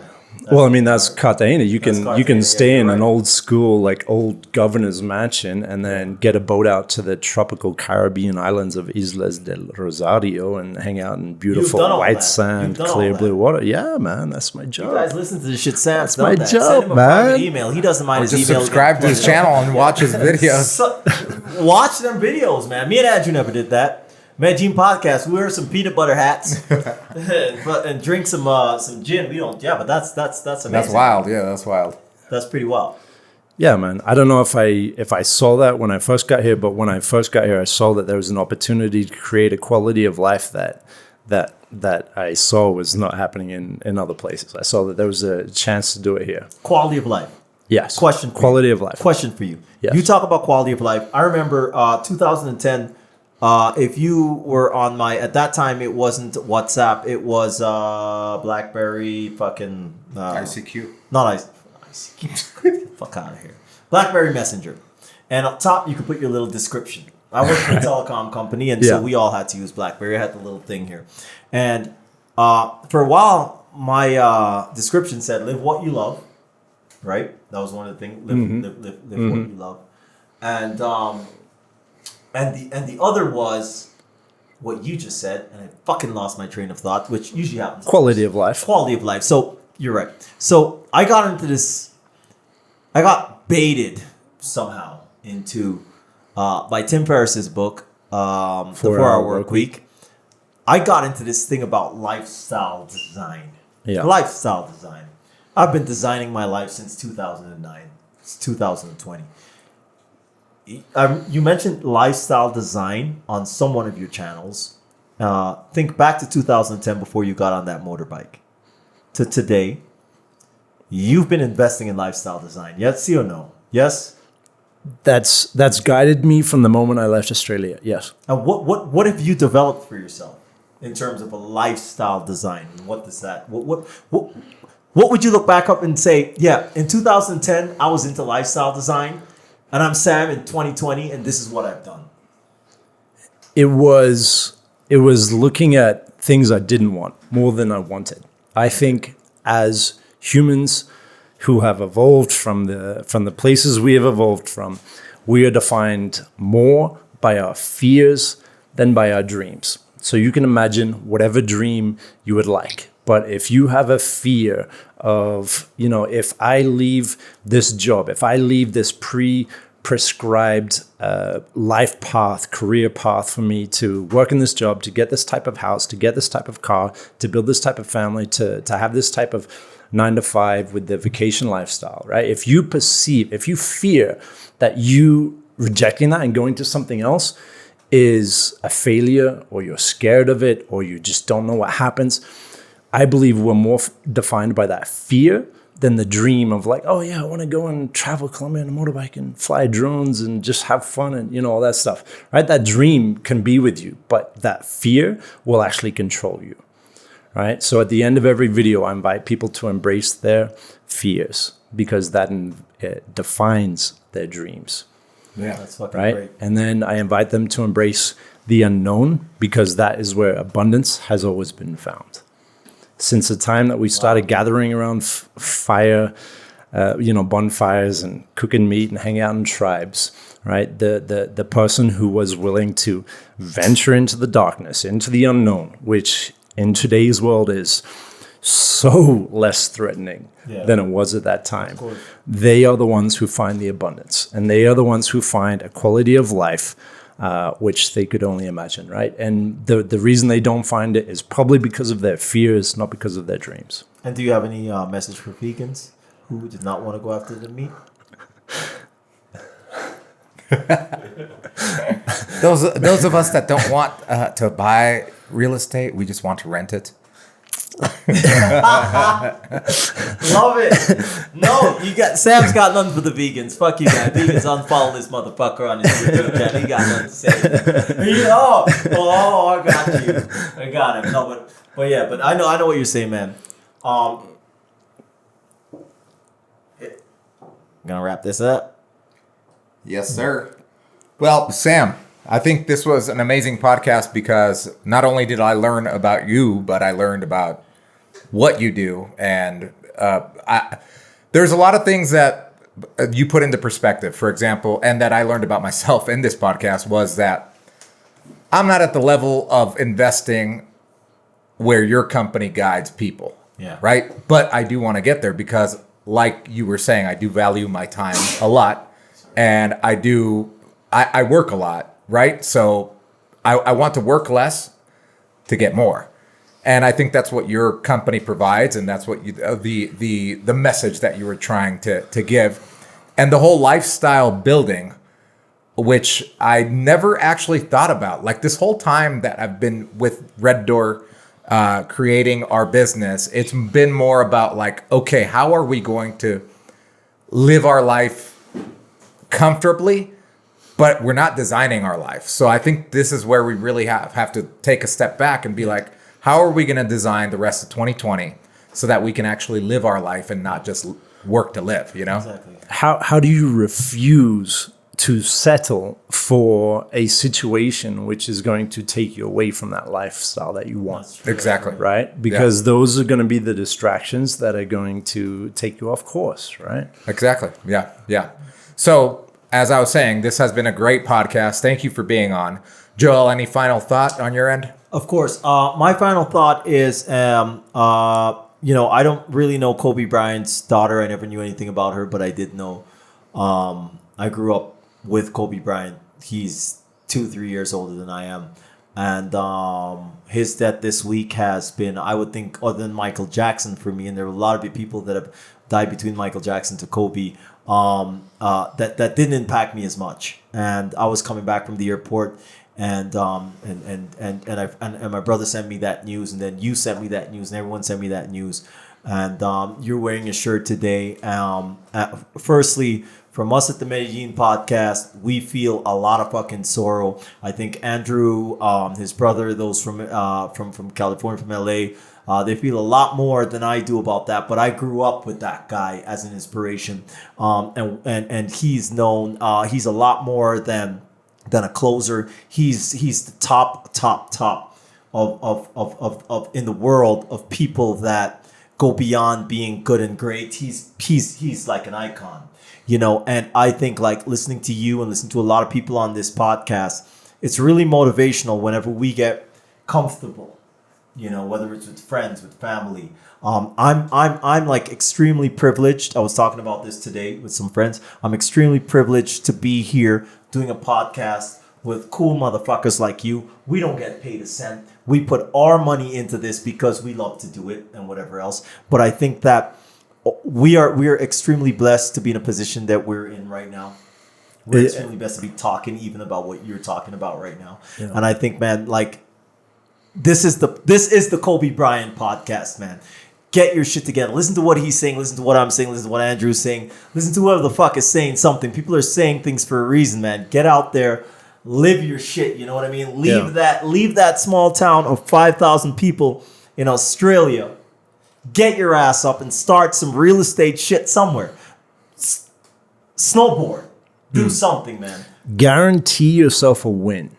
Well, I mean, that's Cartagena. You can Cartagena, stay yeah, in you're an right. old school, like old governor's mansion, and then get a boat out to the tropical Caribbean islands of Islas del Rosario and hang out in beautiful done all white that. sand, You've done all clear that. blue water. Yeah, man, that's my You job. guys listen to this shit. Sam's my done that. job, Send him a man. private email. He doesn't mind Or his just email. subscribe to his channel and watch his videos. Watch them videos, man. Me and Andrew never did that. Medellin podcast. We wear some peanut butter hats, and drink some gin. We don't. Yeah, but that's amazing. That's wild. Yeah, that's wild. That's pretty wild. Yeah, man. I don't know if I saw that when I first got here, but when I first got here, I saw that there was an opportunity to create a quality of life that I saw was not happening in other places. I saw that there was a chance to do it here. Quality of life. Yes. Question. For Quality you. of life. Question for you. Yes. You talk about quality of life. I remember 2010. If you were on my, at that time it wasn't WhatsApp. It was BlackBerry. Fucking ICQ. not ICQ. Fuck out of here. BlackBerry Messenger. And up top you could put your little description. I worked for a telecom company, and so Yeah. we all had to use BlackBerry. I had the little thing here, and for a while my description said "Live what you love." Right, that was one of the things. Live what you love, and the other was what you just said, and I fucking lost my train of thought, which usually happens. Quality of life. Quality of life. So you're right. So I got into this. I got baited somehow into by Tim Ferriss's book, The 4-Hour Work Week. I got into this thing about lifestyle design. Yeah. Lifestyle design. I've been designing my life since 2009. It's 2020. You mentioned lifestyle design on some one of your channels. Think back to 2010 before you got on that motorbike. To today, you've been investing in lifestyle design. Yes, or no? Yes? That's guided me from the moment I left Australia. Yes. And what have you developed for yourself in terms of a lifestyle design? What does that what would you look back up and say, yeah, in 2010 I was into lifestyle design, and I'm Sam in 2020 and this is what I've done. It was looking at things I didn't want more than I wanted. I think as humans who have evolved from the places we have evolved from, we are defined more by our fears than by our dreams. So you can imagine whatever dream you would like. But if you have a fear of, if I leave this job, if I leave this prescribed life path, career path for me to work in this job, to get this type of house, to get this type of car, to build this type of family, to have this type of 9 to 5 with the vacation lifestyle, right? If you fear that you rejecting that and going to something else is a failure, or you're scared of it, or you just don't know what happens, I believe we're more defined by that fear than the dream of like, oh yeah, I want to go and travel Colombia on a motorbike and fly drones and just have fun and all that stuff, right? That dream can be with you, but that fear will actually control you, right? So at the end of every video, I invite people to embrace their fears because that defines their dreams. Yeah, That's fucking Right. great. And then I invite them to embrace the unknown because that is where abundance has always been found. Since the time that we started gathering around fire, bonfires and cooking meat and hanging out in tribes, right? The person who was willing to venture into the darkness, into the unknown, which in today's world is so less threatening than it was at that time. They are the ones who find the abundance, and they are the ones who find a quality of life which they could only imagine, right? And the reason they don't find it is probably because of their fears, not because of their dreams. And do you have any message for vegans who did not want to go after the meat? Those of us that don't want to buy real estate, we just want to rent it. Love it. No, Sam's got nothing for the vegans. Fuck you guys. Vegans unfollow this motherfucker on his YouTube channel. He got nothing to say. I got you. I got him. No, but I know what you're saying, man. Gonna wrap this up. Yes, sir. Well, Sam, I think this was an amazing podcast because not only did I learn about you, but I learned about what you do. And there's a lot of things that you put into perspective, for example, and that I learned about myself in this podcast was that I'm not at the level of investing where your company guides people. Yeah. Right. But I do want to get there because, like you were saying, I do value my time a lot, and I work a lot, right? So I want to work less to get more. And I think that's what your company provides, and that's what the message that you were trying to give. And the whole lifestyle building, which I never actually thought about. Like this whole time that I've been with Red Door, creating our business, it's been more about like, okay, how are we going to live our life comfortably, but we're not designing our life. So I think this is where we really have to take a step back and be like, how are we going to design the rest of 2020 so that we can actually live our life and not just work to live, you know? Exactly. How do you refuse to settle for a situation which is going to take you away from that lifestyle that you want? Exactly. Right? Because those are going to be the distractions that are going to take you off course, right? Exactly. Yeah. Yeah. So as I was saying, this has been a great podcast. Thank you for being on. Joel, any final thought on your end? Of course. My final thought is, I don't really know Kobe Bryant's daughter. I never knew anything about her, but I did know. I grew up with Kobe Bryant. He's 2-3 years older than I am. And his death this week has been, I would think, other than Michael Jackson for me, and there are a lot of people that have died between Michael Jackson to Kobe, that didn't impact me as much. And I was coming back from the airport, and my brother sent me that news, and then you sent me that news, and everyone sent me that news. And you're wearing a shirt today. Firstly, from us at the Medellin podcast, we feel a lot of fucking sorrow. I think Andrew, his brother, those from California, from LA, they feel a lot more than I do about that. But I grew up with that guy as an inspiration, and he's known. He's a lot more than a closer. He's the top of in the world of people that go beyond being good and great. He's like an icon. And I think like listening to you and listening to a lot of people on this podcast, it's really motivational whenever we get comfortable, whether it's with friends, with family. I'm like extremely privileged. I was talking about this today with some friends. I'm extremely privileged to be here doing a podcast with cool motherfuckers like you. We don't get paid a cent. We put our money into this because we love to do it and whatever else. But I think that we are extremely blessed to be in a position that we're in right now. We're extremely blessed to be talking even about what you're talking about right now. Yeah. And I think, man, like this is the Kobe Bryant podcast, man. Get your shit together. Listen to what he's saying. Listen to what I'm saying. Listen to what Andrew's saying. Listen to whoever the fuck is saying something. People are saying things for a reason, man. Get out there. Live your shit. You know what I mean? Leave that small town of 5,000 people in Australia. Get your ass up and start some real estate shit somewhere. Snowboard. Do something, man. Guarantee yourself a win,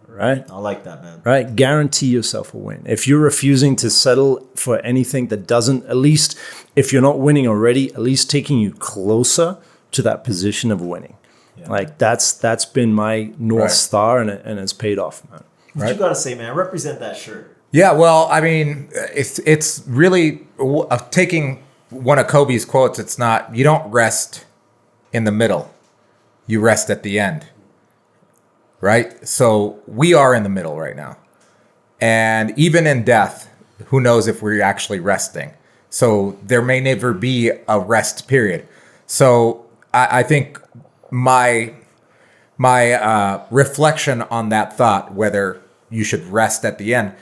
right? I like that, man. Right? Guarantee yourself a win. If you're refusing to settle for anything that doesn't, at least if you're not winning already, at least taking you closer to that position of winning. Yeah. Like that's been my North Star, and it's paid off, man. What you gotta say, man? Represent that shirt. Yeah, well, I mean, it's really taking one of Kobe's quotes. It's not, you don't rest in the middle, you rest at the end, right? So we are in the middle right now. And even in death, who knows if we're actually resting. So there may never be a rest period. So I think my reflection on that thought, whether you should rest at the end,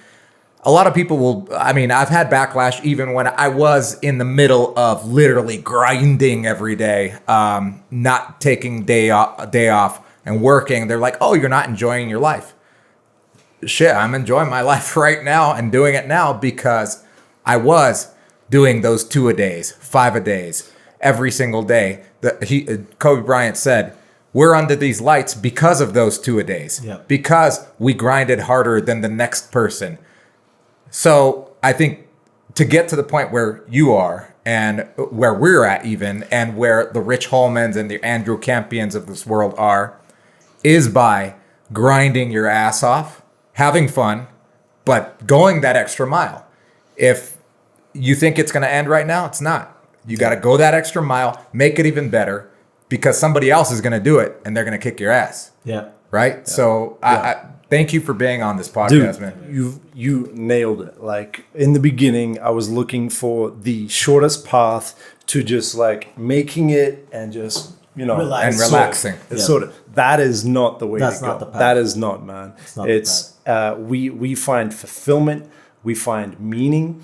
a lot of people will, I've had backlash even when I was in the middle of literally grinding every day, not taking day off and working. They're like, oh, you're not enjoying your life. Shit, I'm enjoying my life right now and doing it now because I was. doing those 2 a days, 5 a days, every single day. Kobe Bryant said, we're under these lights because of those 2 a days, because we grinded harder than the next person. So I think to get to the point where you are and where we're at even, and where the Rich Holmans and the Andrew Campions of this world are, is by grinding your ass off, having fun, but going that extra mile. If you think it's going to end right now, it's not. You got to go that extra mile, make it even better, because somebody else is going to do it and they're going to kick your ass. Yeah. Right? Yeah. So I thank you for being on this podcast, man. You nailed it. Like in the beginning, I was looking for the shortest path to just like making it and just, relaxing. It's sort of, that is not the way That's to go. not the path. That is not, man. It's not we find fulfillment, we find meaning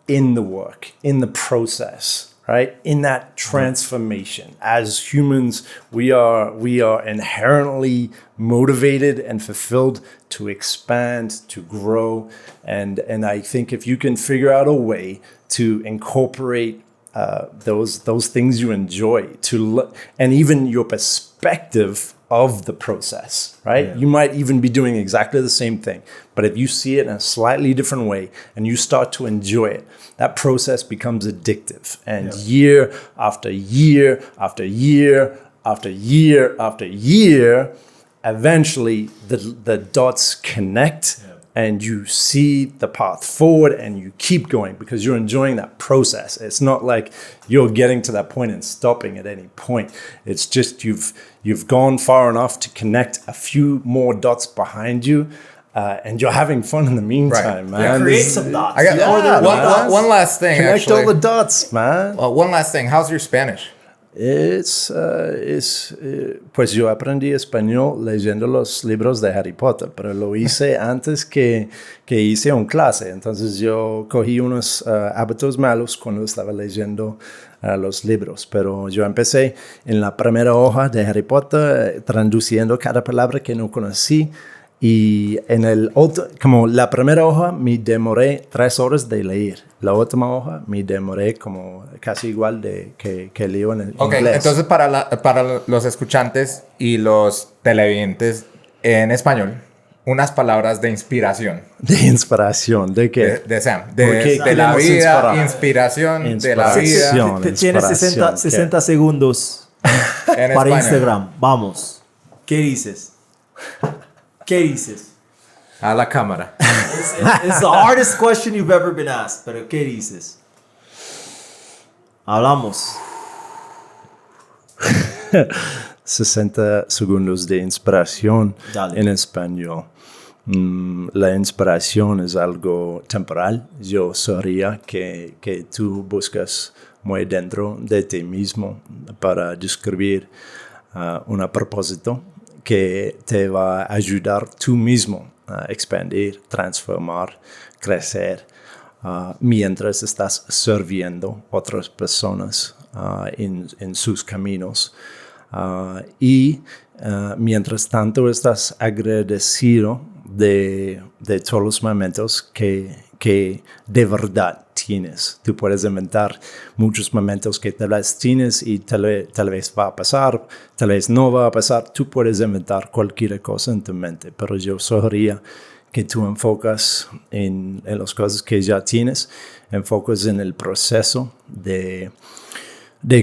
in the work, in the process, right? In that transformation. As humans, we are inherently motivated and fulfilled to expand, to grow. And I think if you can figure out a way to incorporate those things you enjoy, and even your perspective of the process, right? Yeah. You might even be doing exactly the same thing, but if you see it in a slightly different way and you start to enjoy it, that process becomes addictive. And year after year after year after year after year, eventually the dots connect. And you see the path forward and you keep going because you're enjoying that process. It's not like you're getting to that point and stopping at any point. It's just you've gone far enough to connect a few more dots behind you, and you're having fun in the meantime, man. Yeah, create some dots. I got one last thing. Connect all the dots, man. One last thing. How's your Spanish? Pues yo aprendí español leyendo los libros de Harry Potter, pero lo hice antes que hice un clase. Entonces yo cogí unos hábitos malos cuando estaba leyendo los libros, pero yo empecé en la primera hoja de Harry Potter traduciendo cada palabra que no conocí. Y en como la primera hoja me demoré 3 horas de leer. La última hoja me demoré como casi igual que leo en el inglés. Entonces para los escuchantes y los televidentes en español, unas palabras de inspiración. ¿De inspiración? ¿De qué? De Sam. De la vida, inspiración de la vida. Tienes 60 segundos para español. Instagram. Vamos. ¿Qué dices? ¿Qué dices? A la cámara. It's the hardest question you've ever been asked. Pero ¿qué dices? Hablamos. 60 segundos de inspiración. Dale. En español. La inspiración es algo temporal. Yo sabría que tú buscas muy dentro de ti mismo para describir un propósito que te va a ayudar tú mismo a expandir, transformar, crecer, mientras estás sirviendo a otras personas en sus caminos. Y mientras tanto estás agradecido de todos los momentos que de verdad tienes. Tú puedes inventar muchos momentos que tal vez tienes y tal vez va a pasar, tal vez no va a pasar. Tú puedes inventar cualquier cosa en tu mente, pero yo sugeriría que tú enfocas en las cosas que ya tienes, enfocas en el proceso de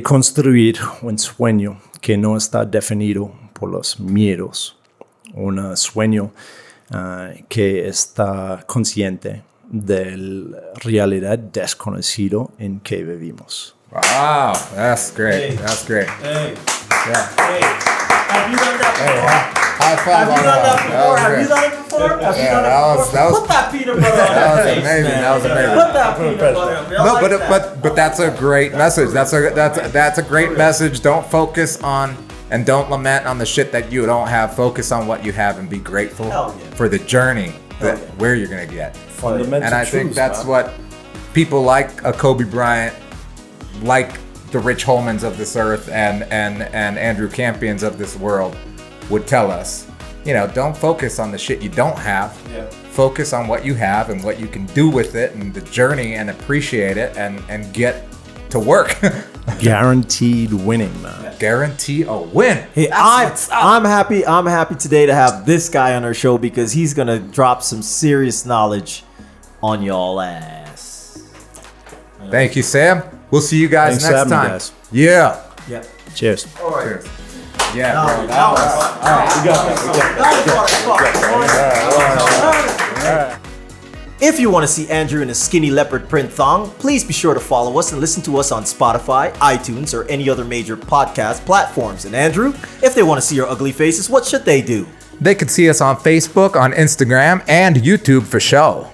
construir un sueño que no está definido por los miedos, un sueño que está consciente de la realidad desconocido en que vivimos. Wow, that's great. That's great. Hey. Yeah. Hey. Have you done that before? High five. Have you done that before? Have you done it before? Put that peanut butter on your face, amazing. man. That was amazing. Put that peanut butter on. No, but that's a great message. That's a great message. Don't focus on and don't lament on the shit that you don't have. Focus on what you have and be grateful for the journey where you're gonna get. Fundamental and I think that's what people like a Kobe Bryant, like the Rich Holmans of this earth and Andrew Campions of this world would tell us. don't focus on the shit you don't have. Yeah. Focus on what you have and what you can do with it and the journey, and appreciate it and get to work. Guaranteed winning, man. Guarantee a win. Hey, I'm happy today to have this guy on our show because he's gonna drop some serious knowledge on y'all ass. Thank you, Sam. We'll see you guys Thanks for next having me, time. guys. Yeah. Yeah. Cheers. All right. Cheers. Yeah, Now, bro. now, if you want to see Andrew in a skinny leopard print thong, please be sure to follow us and listen to us on Spotify, iTunes, or any other major podcast platforms. And Andrew, if they want to see your ugly faces, what should they do? They could see us on Facebook, on Instagram, and YouTube for show.